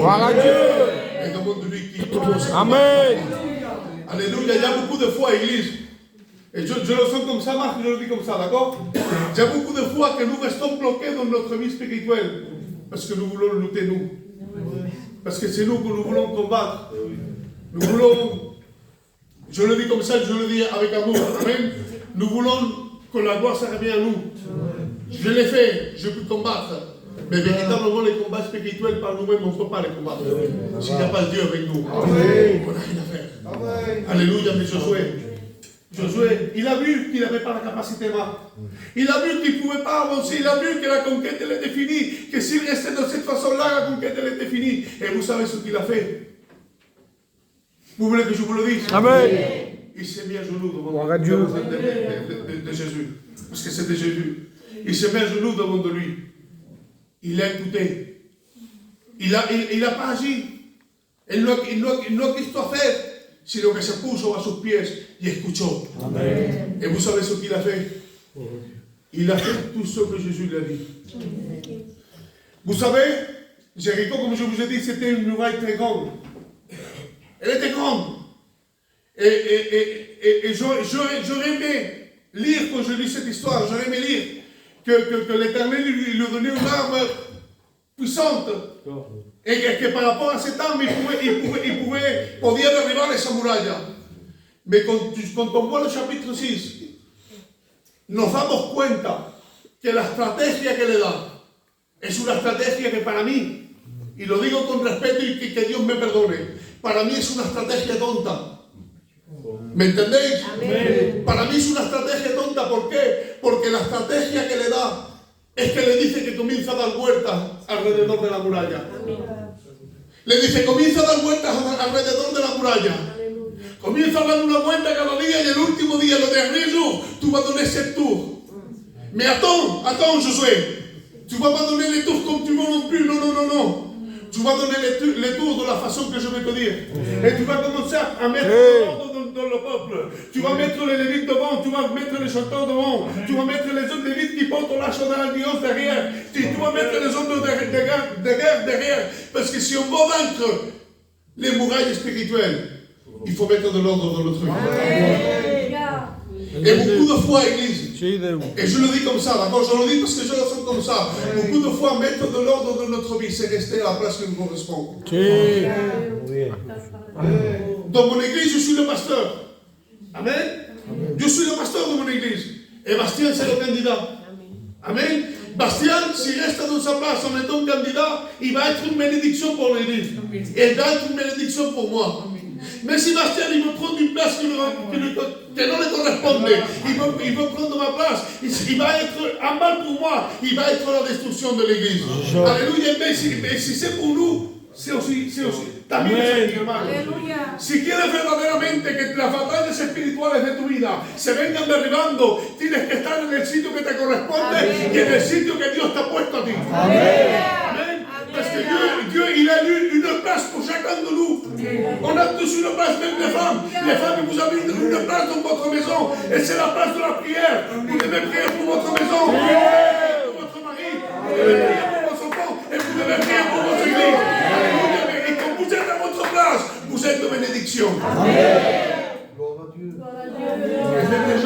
Et demande lui qui commence. Amen. Alléluia, il y a beaucoup de fois, Église, et je le sens comme ça, Marc, je le dis comme ça, d'accord? Il y a beaucoup de fois que nous restons bloqués dans notre vie spirituelle, parce que nous voulons lutter, nous. Parce que c'est nous que nous voulons combattre. Nous voulons, je le dis comme ça, je le dis avec amour, amen. Nous voulons que la gloire, ça revient à nous. Je l'ai fait, je peux combattre. Mais véritablement, les combats spirituels par nous-mêmes, on ne peut pas les combattre. S'il n'y a pas Dieu avec nous, on n'a rien à faire. Amen. Alléluia, mais Josué, il a vu qu'il n'avait pas la capacité là. Il a vu qu'il ne pouvait pas avancer. Il a vu que la conquête, elle était finie. Que s'il restait de cette façon-là, la conquête, elle était finie. Et vous savez ce qu'il a fait? Vous voulez que je vous le dise? Amen. Il s'est mis à genoux devant de Jésus. Parce que c'était Jésus. Il s'est mis à genoux devant de lui. Il a écouté. Il n'a pas agi. Él no quiso hacer, sino que se puso a sus pies y escuchó. Amen. Et vous savez ce qu'il a fait? Il a fait tout ce que Jésus lui a dit. Vous savez, Jéricho, comme je vous ai dit, c'était une muraille très grande. Elle était grande. Et j'aurais aimé lire, quand je lis cette histoire, j'aurais aimé lire que l'Éternel lui donnait une arme puissante. Et que par rapport à cette arme, podía derribar esa muralla. Mais quand on voit le chapitre 6, nos damos cuenta que la estrategia que le da es una estrategia que para mí, y lo digo con respeto y que Dios me perdone, para mí es una estrategia tonta. ¿Me entendéis? Amén. Para mí es una estrategia tonta. ¿Por qué? Porque la estrategia que le da es que le dice que comienza a dar vueltas alrededor de la muralla. Le dice, comienza a dar vueltas alrededor de la muralla. Comienza a dar una vuelta cada día y el último día, le dernier jour, tu vas donner 7 tours. Mais attends Josué. Tu vas pas donner les tours comme tu veux non plus. Non. Tu vas donner les tours de la façon que je vais te dire. Et tu vas commencer à mettre l'ordre dans le peuple. Tu vas mettre les lévites devant, tu vas mettre les chanteurs devant, tu vas mettre les hommes lévites qui portent l'arche de l'alliance derrière. Tu vas mettre les hommes de guerre derrière. Parce que si on veut vaincre les murailles spirituelles, il faut mettre de l'ordre dans le truc. Et beaucoup de fois, Église, et je le dis comme ça, d'accord, je le dis parce que je le sens comme ça, beaucoup de fois, mettre de l'ordre dans notre vie, c'est rester à la place qui nous correspond. Dans mon église, je suis le pasteur. Amen. Je suis le pasteur de mon église. Et Bastien, c'est le candidat. Amen. Bastien, s'il reste dans sa place en étant candidat, il va être une bénédiction pour l'église. Et il va être une bénédiction pour moi. Mais si Bastien, il veut prendre une place qui ne le correspond, il veut prendre ma place, il va être un mal pour moi, il va être la destruction de l'église. Alléluia. Mais si c'est pour nous, c'est aussi. También es mi hermano. Si quieres verdaderamente que las batallas espirituales de tu vida se vengan derribando, tienes que estar en el sitio que te corresponde y en el sitio que Dios te ha puesto a ti. Amén. Parce que Dieu, il a eu une place pour chacun de nous. On a tous une place, même les femmes. Les femmes, vous avez une place dans votre maison. Et c'est la place de la prière. Vous devez prier pour votre maison. Vous devez prier pour votre mari. Vous devez prier pour vos enfants. Et vous devez prier pour votre église. Et quand vous êtes à votre place, vous êtes de bénédiction. Et même les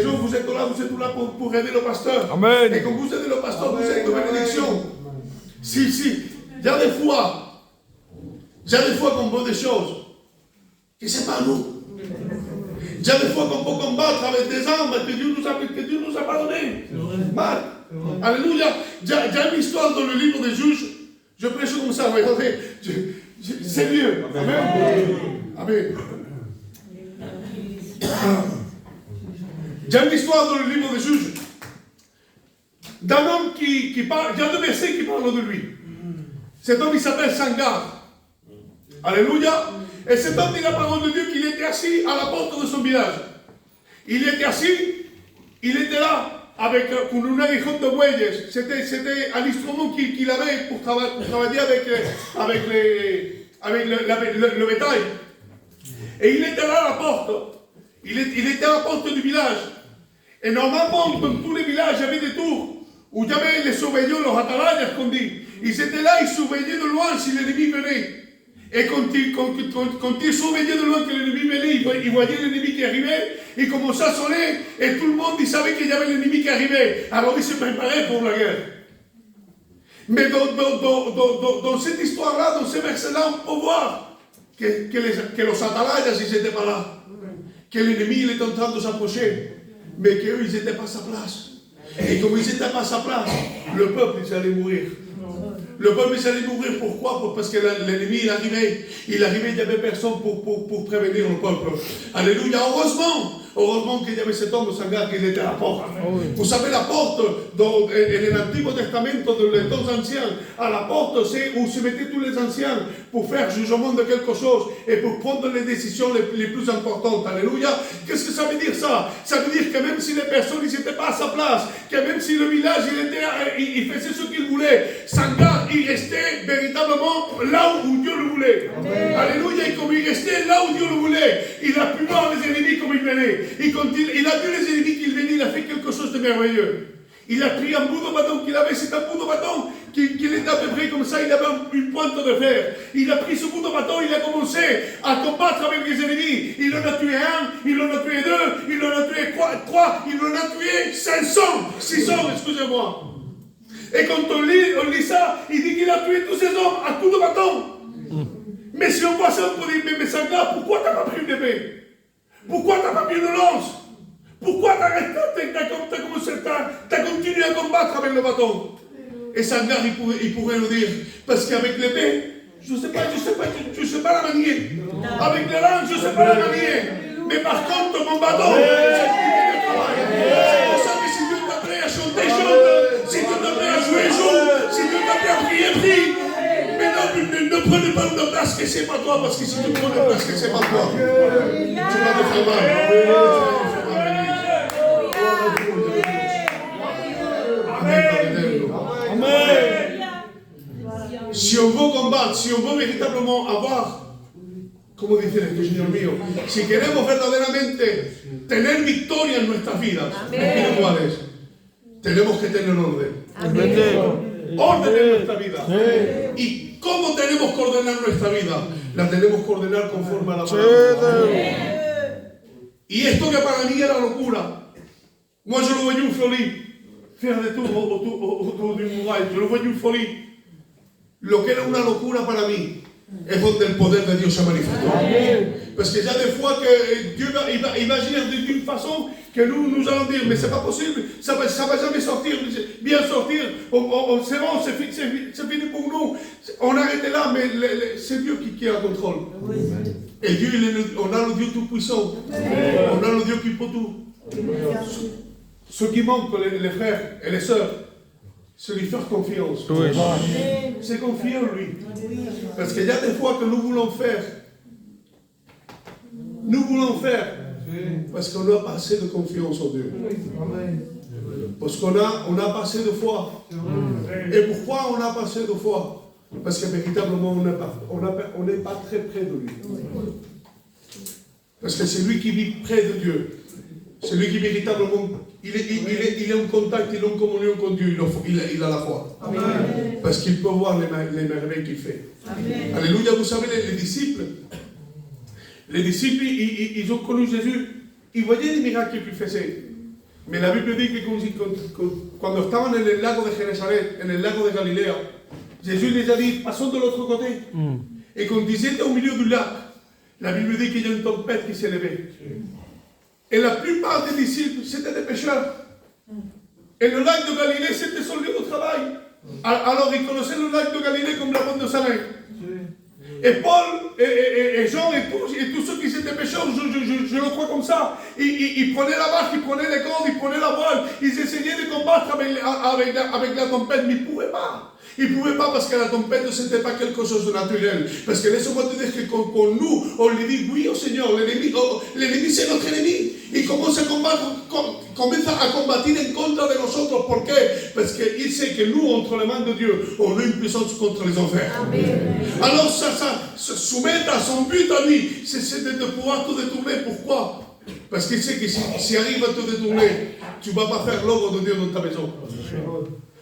gens, vous êtes là pour aider le pasteur. Amen. Et quand vous aidez le pasteur, vous êtes de bénédiction. Si, il y a des fois qu'on veut des choses que c'est pas nous. Il y a des fois qu'on peut combattre avec des armes que Dieu nous a pas donné. Mal. Alléluia. Il y a une histoire dans le livre des Juges. Je prêche comme ça, regardez. C'est mieux. Amen. Il y a une histoire dans le livre des Juges d'un homme qui parle, il y a 2 versets qui parlent de lui. Cet homme, il s'appelle Sangar. Alléluia. Et cet homme dit la parole de Dieu qu'il était assis à la porte de son village. Il était assis, il était là avec un aguijón de bueyes. C'était un instrument qu'il avait pour travailler avec le bétail. Et il était là à la porte. Il était à la porte du village. Et normalement, dans tous les villages, il y avait des tours où il y avait les surveillants, les atalayas, qu'on dit. Ils étaient là, ils surveillaient de loin si l'ennemi venait. Et quand ils surveillaient de loin que l'ennemi venait, ils voyaient l'ennemi qui arrivait, ils commençaient à sonner, et tout le monde, il savait qu'il y avait l'ennemi qui arrivait. Alors ils se préparaient pour la guerre. Mais dans cette histoire-là, dans ces versets-là, on peut voir que los atalayas, ils n'étaient pas là. Que l'ennemi, il était en train de s'approcher. Mais qu'eux, ils n'étaient pas à sa place. Et comme ils n'étaient pas à sa place, le peuple, ils allaient mourir. Le peuple, ils allaient mourir. Pourquoi? Parce que l'ennemi, il arrivait, il n'y avait personne pour prévenir le peuple. Alléluia. Heureusement qu'il y avait cet homme de Sangar qui était à la porte. Vous savez, la porte, dans l'Antico Testamento, dans les temps anciens, à la porte, c'est où se mettaient tous les anciens pour faire jugement de quelque chose et pour prendre les décisions les plus importantes. Alléluia. Qu'est-ce que ça veut dire ça? Ça veut dire que même si les personnes n'étaient pas à sa place, que même si le village il faisait ce qu'il voulait, Sangar, il restait véritablement véritablement là où Dieu le voulait. Alléluia, et comme il restait là où Dieu le voulait, il a pu voir les ennemis comme ils venaient. Et quand il a vu les ennemis qu'ils venaient, il a fait quelque chose de merveilleux. Il a pris un bout de bâton qu'il avait, c'est un bout de bâton qu'il était à peu près comme ça, il avait une pointe de fer. Il a pris ce bout de bâton, il a commencé à combattre avec les ennemis. Il en a tué un, il en a tué deux, il en a tué trois, il en a tué 600, excusez-moi. Et quand on lit ça, il dit qu'il a tué tous ces hommes à coups de bâton. Mais si on voit ça, on peut dire, mais Sangha, pourquoi t'as pas pris une épée? Pourquoi t'as pas pris une lance? Pourquoi t'as continué à combattre avec le bâton? Et Sangha, il pourrait le dire, parce qu'avec l'épée, je ne sais pas la manier. Avec les langues, je ne sais pas la manier. Mais par contre, mon bâton, c'est le travail. C'est pour ça que si Dieu t'appelait à chanter, chante. Si Dieu t'appelait à jouer, joue. Si Dieu t'appelait à prier, prie. Mais non, ne prenez pas une place que c'est pas toi, parce que si tu prends une place que c'est pas toi, tu vas te faire mal. Si on veut combattre, si on veut véritablement avoir, como dice el Señor mío, si queremos verdaderamente tener victoria en nuestras vidas espirituales, tenemos que tener orden. Orden en nuestra vida. ¿Y cómo tenemos que ordenar nuestra vida? La tenemos que ordenar conforme a la palabra. Y esto que para mí era locura. Moi je le voyais une folie. Faire des tours autour du muraille. Je le voyais une folie. Lo que era una locura para mí es donde el poder de Dios se manifestó. Parce que ya des fois que Dieu va agir d'une façon que nous allons dire, mais c'est pas possible, ça va jamais sortir, bien sortir, c'est bon, c'est fini pour nous, on arrête là, mais c'est Dieu qui a le contrôle. Et Dieu, on a le Dieu tout-puissant, on a le Dieu qui peut tout. Ce qui manque, les frères et les sœurs, c'est lui faire confiance. C'est confier en lui. Parce qu'il y a des fois que nous voulons faire, parce qu'on n'a pas assez de confiance en Dieu. Parce qu'on n'a pas assez de foi. Et pourquoi on n'a pas assez de foi? Parce que véritablement, on n'est pas très près de lui. Parce que c'est lui qui vit près de Dieu. C'est lui qui véritablement, il est en contact, il est en communion avec Dieu, il a la foi. Amen. Parce qu'il peut voir les merveilles qu'il fait. Amen. Alléluia, vous savez, les disciples, ils ont connu Jésus, ils voyaient les miracles qu'il faisait. Mais la Bible dit que quand estaban en el lago de Genesaret, en el lago de Galilea, Jésus les a dit, passons de l'autre côté. Et quand ils étaient au milieu du lac, la Bible dit qu'il y a une tempête qui s'est levée. Et la plupart des disciples, c'était des pêcheurs. Et le lac de Galilée, c'était son lieu de travail. Alors, ils connaissaient le lac de Galilée comme la bande de Salin. Et Paul, et Jean, et tous ceux qui étaient pêcheurs, je le crois comme ça, ils prenaient la barque, ils prenaient les cordes, ils prenaient la voile, ils essayaient de combattre avec la tempête, mais ils ne pouvaient pas. Ils ne pouvaient pas parce que la tempête, ce n'était pas quelque chose de naturel. Parce que laissez-moi te dire que quand nous, on lui dit oui au Seigneur, l'ennemi c'est notre ennemi. Il commence à combattre en contra de nosotros. ¿Por qué? Parce qu'il sait que nous, entre les mains de Dieu, on a une puissance contre les enfers. Amen. Alors ça se soumettre à son but à lui, c'est de pouvoir te détourner. Pourquoi? Parce qu'il sait que si arrive à te détourner, tu ne vas pas faire l'ordre de Dieu dans ta maison.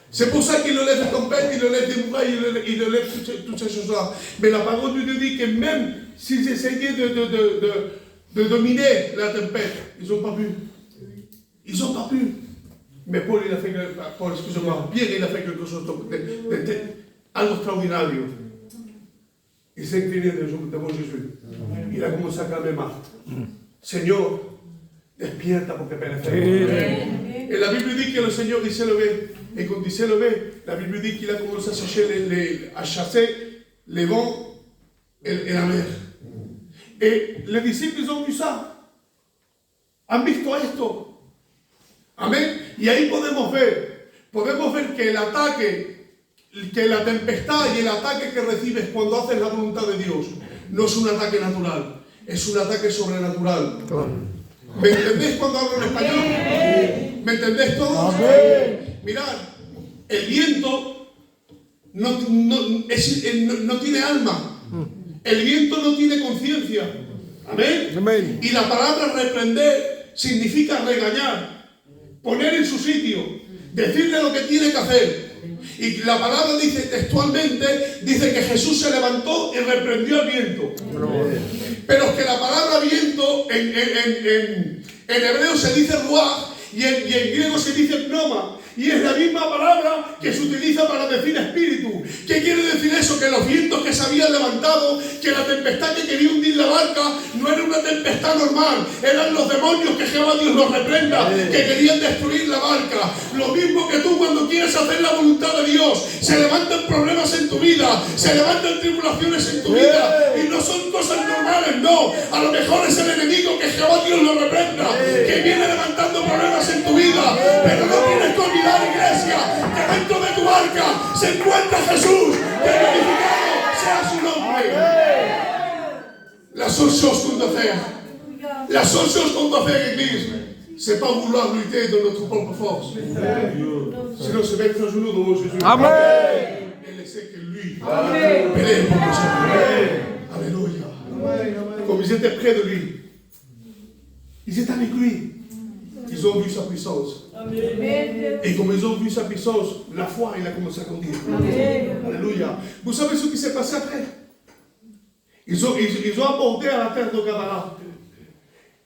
C'est pour ça qu'il lève des tempêtes, il lève des murailles, il lève toutes ces choses-là. Mais la parole de Dieu dit que même s'ils essayaient de dominer la tempête, ils n'ont pas pu. Ils n'ont pas pu. Mais Pierre, il a fait quelque chose d'extraordinaire. Il s'est incliné devant Jésus. Il a commencé à calmer Marthe. Seigneur, despierta porque pereceremos. Et la Bible dit que le Seigneur, il s'est levé. Et quand il s'est levé, la Bible dit qu'il a commencé à chasser les vents et la mer. Et les disciples, ils ont vu ça. Han visto esto. Amén. Y ahí podemos ver que el ataque, que la tempestad y el ataque que recibes cuando haces la voluntad de Dios, no es un ataque natural, es un ataque sobrenatural. ¿Me entendéis cuando hablo en español? ¿Me entendéis todos? Mirad, el viento no tiene alma. El viento no tiene conciencia. Amén. Amén. Y la palabra reprender significa regañar, poner en su sitio, decirle lo que tiene que hacer. Y la palabra dice textualmente, dice que Jesús se levantó y reprendió al viento. Pero que la palabra viento en hebreo se dice ruach y en griego se dice pneuma. Y es la misma palabra que se utiliza para decir espíritu. ¿Qué quiere decir eso? Que los vientos que se habían levantado, que la tempestad que quería hundir la barca, no era una tempestad normal. Eran los demonios, que Jehová Dios los reprenda, que querían destruir la barca. Lo mismo que tú cuando quieres hacer la voluntad de Dios. Se levantan problemas en tu vida, se levantan tribulaciones en tu vida. Y no son cosas normales, no. A lo mejor es el enemigo, que Jehová Dios lo reprenda, que viene levantando problemas en tu vida. Pero no tienes que olvidar, iglesia, que dentro de tu barca se encuentra Jesús, que glorificado sea su nombre. La seule chose qu'on doit faire, la seule chose qu'on doit faire, Église, c'est pas vouloir lutter de notre propre force. Sinon, c'est mettre un genou devant Jésus. Amen. Et laisser que lui pèle pour nous. Alléluia. Comme ils étaient près de lui, ils étaient avec lui. Ils ont vu sa puissance. Et comme ils ont vu sa puissance, la foi, il a commencé à grandir. Alléluia. Vous savez ce qui s'est passé après? Ils ont abordé à la terre de Gadara.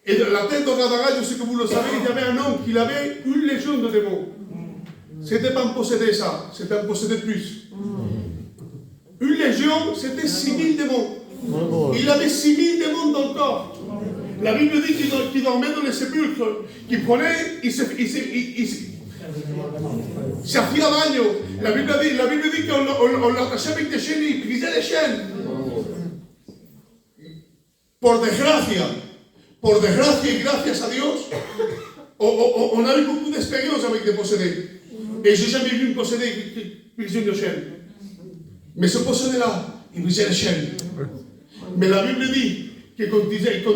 Et de la terre de Gadara, je sais que vous le savez, il y avait un homme qui avait une légion de démons. C'était pas un possédé ça, c'était un possédé plus. Une légion, c'était 6000 démons. Il avait 6000 démons dans le corps. La Bible dit qu'il dormait dans les sépulcres, qu'il prenait, il se hacía daño. La Bible dit qu'on l'attachait avec des chaînes et il brisait les chaînes. Por desgracia y gracias a Dios, on a eu beaucoup d'expérience avec des possédés. Et j'ai jamais vu un possédé qui brisait une chaîne. Mais ce possédé-là, il brisait les chaînes. Mais la Bible dit que quand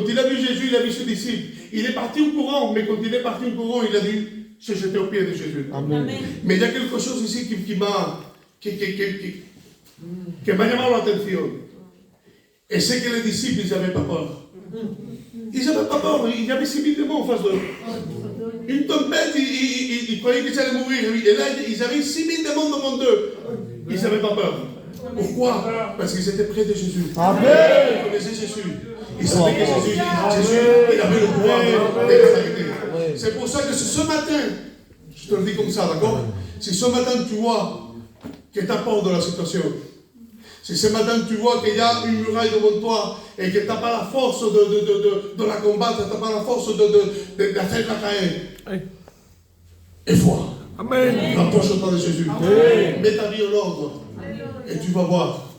il a vu Jésus, il a vu ses disciples. Il est parti au courant, mais quand il est parti au courant, il a dit, se jeter aux pieds de Jésus. Amen. Mais il y a quelque chose ici qui m'a llamado la atención. Et c'est que les disciples, ils n'avaient pas peur. Ils n'avaient pas peur, il y avait 6000 démons en face d'eux. Une tempête, ils croyaient qu'ils allaient mourir. Et là, ils avaient 6000 démons devant eux. Ils n'avaient pas peur. Pourquoi? Parce qu'ils étaient près de Jésus. Amen. Ils connaissaient Jésus. Ils savaient que Jésus, il avait le pouvoir de les arrêter. C'est pour ça que ce matin, je te le dis comme ça, d'accord? Si ce matin tu vois que tu as peur de la situation, si ce matin tu vois qu'il y a une muraille devant toi et que tu n'as pas la force de la combattre, tu n'as pas la force de la faire caer, et foi. Amen. Approche-toi de Jésus. Mets ta vie en ordre. Et tu vas voir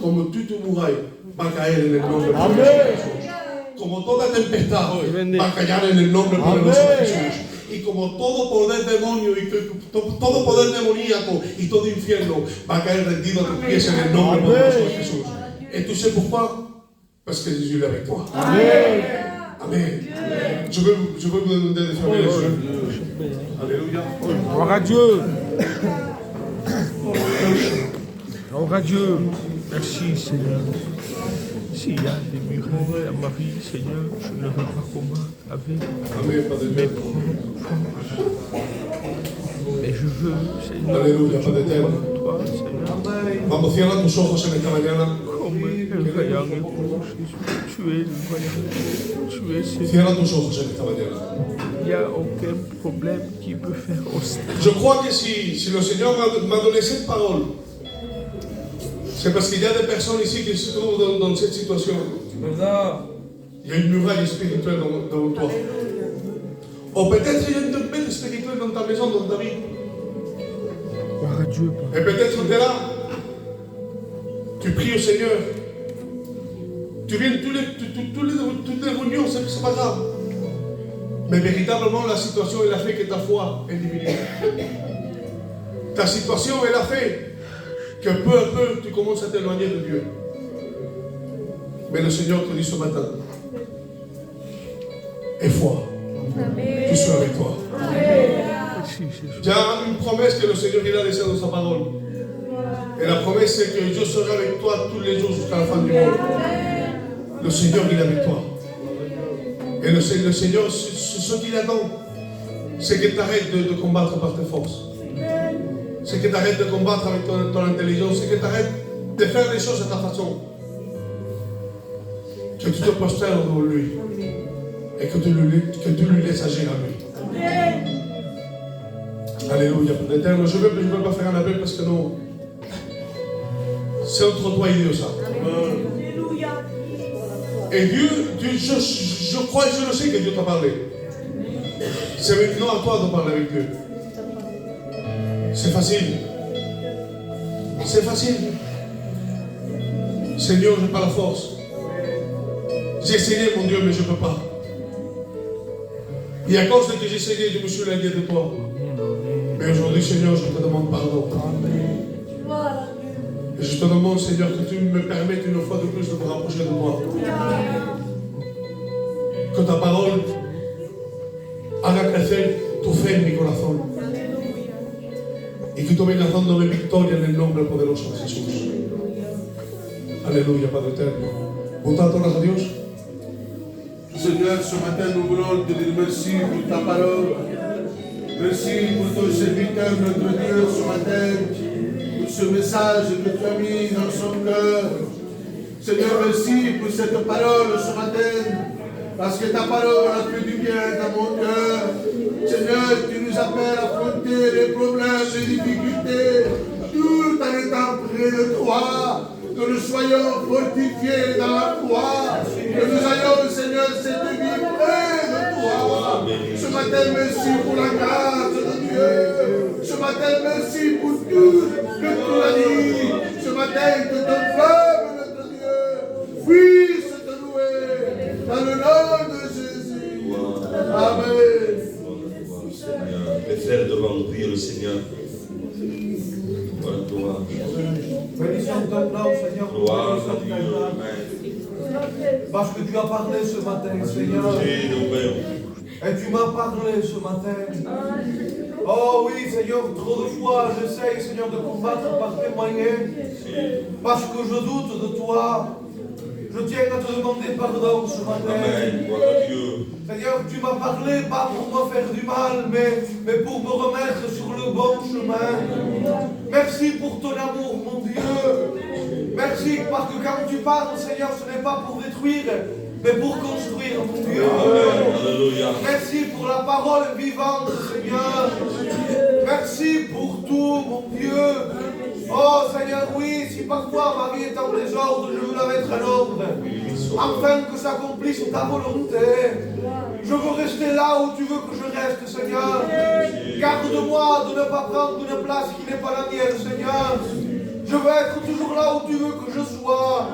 comme toute muraille va caer en el nombre de Jesús. Como toda tempestad va a callar en el nombre poderoso de Jesús. Y como todo poder demonio y todo poder demoníaco y todo infierno va a caer rendido a tus pies en el nombre poderoso de Jesús. Et tu sais pourquoi? Parce que Jésus est avec toi. Amen. Amen. Je veux vous demander de fermer les yeux. Alléluia. Gloire à Dieu. Gloire à Dieu. Merci Seigneur. S'il y a des murailles dans ma vie, Seigneur, je ne veux pas combattre avec mes propres forces. Mais je veux, Seigneur, Alléluia, que tu Padre eterno. combattes, toi, Seigneur. Vamos, cierra tus ojos en esta mañana. Comme le vaillant époux, Jésus. Tu es le vaillant. Tu es Seigneur. Cierra tus ojos en esta mañana. Il n'y a aucun problème qui peut faire obstacle. Je crois que si le Seigneur m'a donné cette parole, c'est parce qu'il y a des personnes ici qui se trouvent dans cette situation. Il y a une muraille spirituelle dans toi. Ou peut-être il y a une tempête spirituelle dans ta maison, dans ta vie. Gloire à Dieu, Père. Et peut-être tu es là. Tu pries au Seigneur. Tu viens toutes les réunions, c'est pas grave. Mais véritablement, la situation, elle a fait que ta foi est diminuée. Ta situation, elle a fait que peu à peu, tu commences à t'éloigner de Dieu. Mais le Seigneur te dit ce matin, aie foi, je suis avec toi. Il y a une promesse que le Seigneur il a laissée dans sa parole. Et la promesse, c'est que je serai avec toi tous les jours jusqu'à la fin du monde. Le Seigneur, il est avec toi. Et le Seigneur, ce qu'il attend, c'est que tu arrêtes de combattre par tes forces. C'est que tu arrêtes de combattre avec ton intelligence. C'est que tu arrêtes de faire les choses à ta façon. Que tu te prostères devant lui. Et que tu lui laisses agir à lui. Alléluia. L'éternel, je ne veux pas faire un appel parce que non. C'est entre toi et Dieu ça. Et Dieu, je crois et je le sais que Dieu t'a parlé. C'est maintenant à toi de parler avec Dieu. C'est facile. C'est facile. Seigneur, je n'ai pas la force. J'ai essayé, mon Dieu, mais je ne peux pas. Et à cause de que j'ai essayé, je me suis éloigné de toi. Mais aujourd'hui, Seigneur, je te demande pardon. Et je te demande, Seigneur, que tu me permettes une fois de plus de me rapprocher de toi. Que ta parole haga crecer tu fe en mi corazón. Y que tú vengas dándome victoria en el nombre poderoso de Jesús. Aleluya, Padre eterno. Votad todas a Dios. Seigneur, ce matin, nous voulons te dire merci pour ta parole. Merci pour ton serviteur, notre Dieu, ce matin, pour ce message que tu as mis dans son cœur. Seigneur, merci pour cette parole ce matin, parce que ta parole a fait du bien dans mon cœur. Seigneur, tu nous appelles à affronter les problèmes, les difficultés, tout en étant près de toi. Que nous soyons fortifiés dans la foi, que nous ayons, Seigneur, cette vie près de toi. Ce matin, merci pour la grâce de Dieu. Ce matin, merci pour tout ce que tu as dit. Ce matin, que ton peuple, notre Dieu, puisse te louer dans le nom de Jésus. Amen. Les frères devant nous, le Seigneur. Gloire. Bénissons ton nom, Seigneur. Gloire à Dieu. Parce que tu as parlé ce matin, Seigneur. Et tu m'as parlé ce matin. Oh oui, Seigneur, trop de fois, j'essaye, Seigneur, de combattre par tes moyens. Parce que je doute de toi. Je tiens à te demander pardon ce matin. Amen. Gloire à Dieu. Seigneur, tu m'as parlé pas pour me faire du mal, mais pour me remettre sur le bon chemin. Merci pour ton amour, mon Dieu. Merci parce que quand tu parles, Seigneur, ce n'est pas pour détruire, mais pour construire, mon Dieu. Amen. Alléluia. Merci pour la parole vivante, Seigneur. Merci pour tout, mon Dieu. Oh Seigneur, oui, si parfois ma vie est en désordre, je veux la mettre en ordre, afin que s'accomplisse ta volonté. Je veux rester là où tu veux que je reste, Seigneur. Garde-moi de ne pas prendre une place qui n'est pas la mienne, Seigneur. Je veux être toujours là où tu veux que je sois.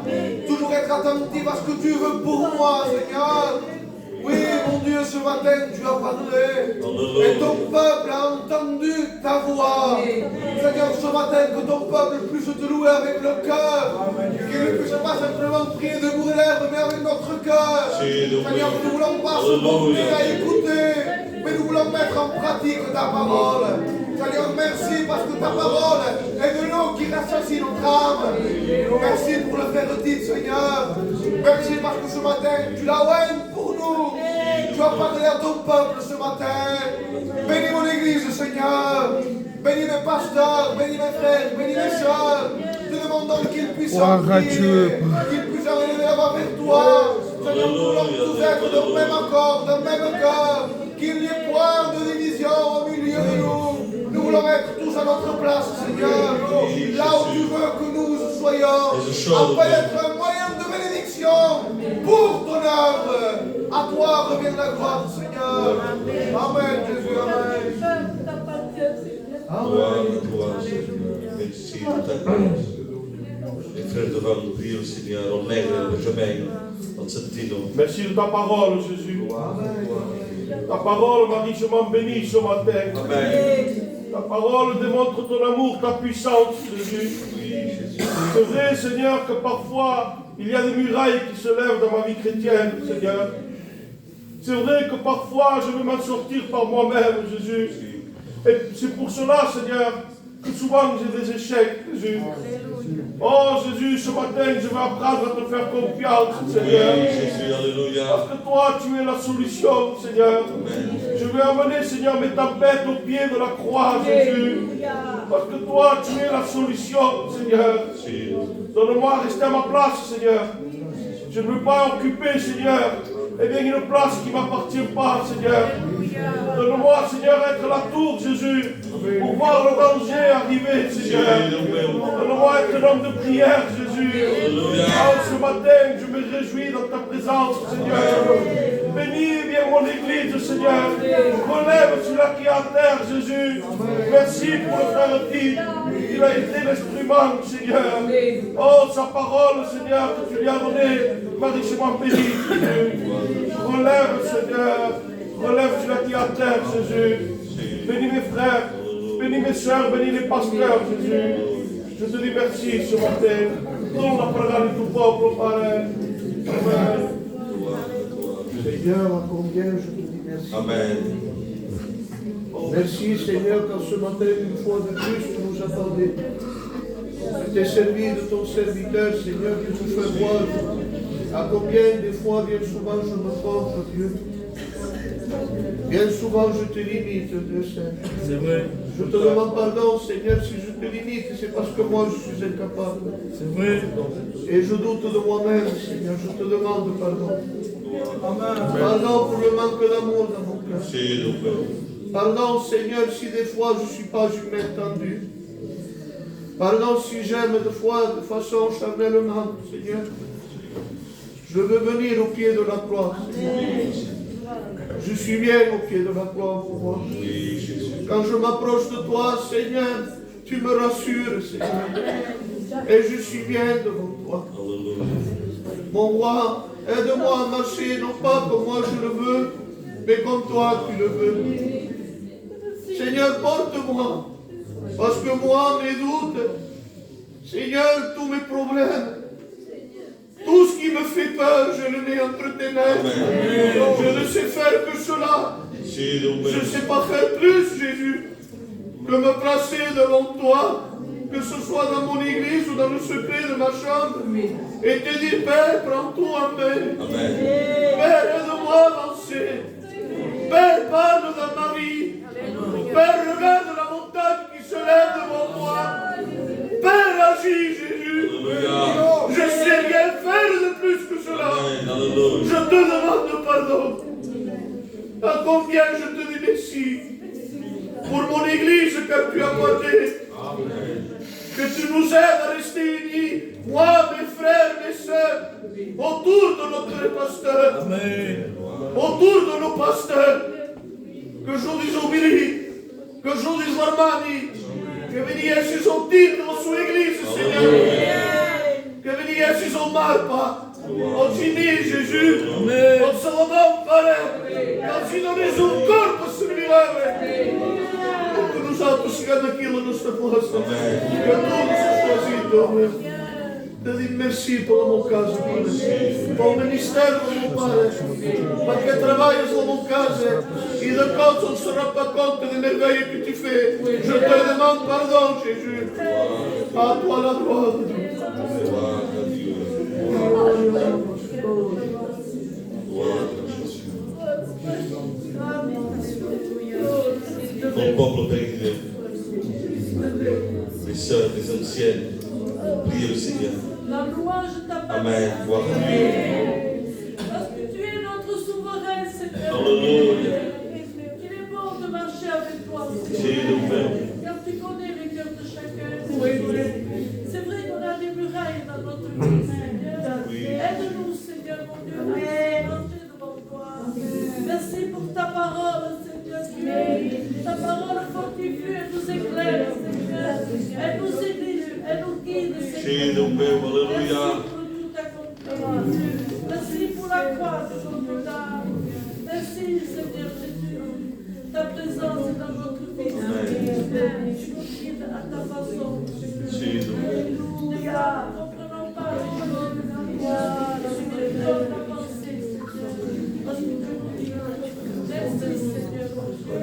Toujours être attentif à ce que tu veux pour moi, Seigneur. Oui, mon Dieu, ce matin, tu as parlé. Et ton peuple a entendu ta voix. Seigneur, ce matin, que ton peuple puisse te louer avec le cœur. Qu'il ne puisse pas simplement prier debout des lèvres, mais avec notre cœur. Seigneur, nous ne voulons pas se porter à écouter, mais nous voulons mettre en pratique ta parole. Seigneur, merci parce que ta parole est de l'eau qui rassasie notre âme. Merci pour le verdict, Seigneur. Merci parce que ce matin, tu l'as oint pour nous. Tu as parlé à ton peuple ce matin. Bénis mon église, Seigneur. Bénis mes pasteurs, bénis mes frères, bénis mes sœurs. Te demandons qu'ils puissent en prier, qu'ils puissent en élever la main vers toi. Seigneur, nous voulons tous être d'un même accord, d'un même cœur. Qu'il n'y ait point de division au milieu de nous. Nous voulons être tous à notre place, Seigneur. Là où tu veux que nous soyons. Afin d'être un moyen de bénédiction pour ton œuvre. À toi revient la gloire, Seigneur. Amen, Jésus, amen. Gloire à toi, Seigneur. Merci de ta grâce. Les frères devant nous, le Seigneur, on aide le chemin dans cette île. Merci de ta parole, Jésus. Ta parole m'a richement béni ce matin. Amen. Ta parole démontre ton amour, ta puissance, Jésus. C'est vrai, Seigneur, que parfois, il y a des murailles qui se lèvent dans ma vie chrétienne, Seigneur. C'est vrai que parfois, je veux m'en sortir par moi-même, Jésus. Et c'est pour cela, Seigneur, que souvent j'ai des échecs, Jésus. Oh Jésus, ce matin, je vais apprendre à te faire confiance, Seigneur. Jésus, alléluia. Parce que toi, tu es la solution, Seigneur. Je vais amener, Seigneur, mes tempêtes au pied de la croix, Jésus. Parce que toi, tu es la solution, Seigneur. Donne-moi à rester à ma place, Seigneur. Je ne veux pas occuper, Seigneur, une place qui ne m'appartient pas, Seigneur. Donne-moi, Seigneur, être la tour, Jésus, pour voir le danger arriver, Seigneur. Donne-moi être un homme de prière, Jésus. Ce matin, je me réjouis dans ta présence, Seigneur. Bénis bien mon église, Seigneur. Relève celui-là qui est à terre, Jésus. Merci pour le frère Tite. Il a été l'instrument, Seigneur. Oh, sa parole, Seigneur, que tu lui as donnée, m'a richement béni, Jésus. Relève, Seigneur. Relève celui-là qui est à terre, Jésus. Bénis mes frères, bénis mes soeurs, bénis les pasteurs, Jésus. Je te dis merci ce matin. Donne la parole de ton peuple, Père. Amen. Seigneur, à combien je te dis merci. Amen. Merci Seigneur, car ce matin, une fois de plus, tu nous attendais. Tu t'es servi de ton serviteur, Seigneur, que tu fais voir. À combien des fois, bien souvent, je me trompe, Dieu. Bien souvent, je te limite, Dieu Saint. C'est vrai. Je te demande pardon, Seigneur, si je te limite, c'est parce que moi, je suis incapable. C'est vrai. Et je doute de moi-même, Seigneur. Je te demande pardon. Pardon pour le manque d'amour dans mon cœur. Pardon, Seigneur, si des fois je ne suis pas une main tendue. Pardon si j'aime des fois de façon charnellement, Seigneur. Je veux venir au pied de la croix, Seigneur. Je suis bien au pied de la croix pour moi. Quand je m'approche de toi, Seigneur, tu me rassures, Seigneur. Et je suis bien devant toi. Mon roi, aide-moi à marcher, non pas comme moi je le veux, mais comme toi tu le veux. Seigneur, porte-moi, parce que moi, mes doutes, Seigneur, tous mes problèmes, tout ce qui me fait peur, je le mets entre tes mains. Je ne sais faire que cela. Je ne sais pas faire plus, Jésus, que me placer devant toi, que ce soit dans mon église ou dans le secret de ma chambre, et te dire, Père, prends tout en main. Père, aide-moi à avancer. Père, parle dans ma vie. Père, regarde la montagne qui se lève devant moi. Père, agis, Jésus. Je ne sais rien faire de plus que cela. Je te demande pardon. À combien je te dis merci pour mon église que tu as portée. Que tu nous aides à rester unis, moi, mes frères, mes sœurs, autour de notre pasteur. Autour de nos pasteurs. Que je dise Obili, que je dise Armani, che veni essi sono titolo su Église, Signore, che veni essi sono Marpa, oggi Gesù, non Salomon fare, non si non è un corpo se mi leve, que nos altos chegando aquilo nesta força, que todos os quasitos, te digo merci pela minha casa, pelo ministério do meu Pai, para que trabalhas na minha casa e da conta não será para conta de merveille que te fez. Je te demande pardon, Jésus. À toi la gloire. Ton peuple pérégré, les sœurs, les anciennes, priez le Seigneur. La louange t'appartient. Amen. Gloire à Dieu. Parce que tu es notre souverain, Seigneur. Alléluia. Il est bon de marcher avec toi, C'est Seigneur. le Père. Car tu connais les cœurs de chacun. C'est vrai qu'on a des murailles dans notre vie, Seigneur. Aide-nous, Seigneur, mon Dieu, à marcher devant toi. Merci pour ta parole, Seigneur Dieu. Ta parole fortifie et nous éclaire, Seigneur. Elle nous édifie, elle nous guide, C'est Seigneur. le Père. Alléluia. Merci pour la croix de notre âme. Merci, Seigneur Jésus. Ta présence est dans notre vie. Tu nous guides à ta façon. Alléluia. Ne comprenons pas les choses. Tu nous donnes la pensée, Seigneur. Parce que tu nous dis. Merci, Seigneur.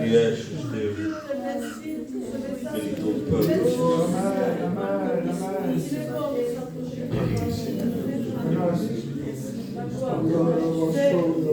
Yes, Deus. Merci pour ce message. Bénis ton peuple. Seigneur.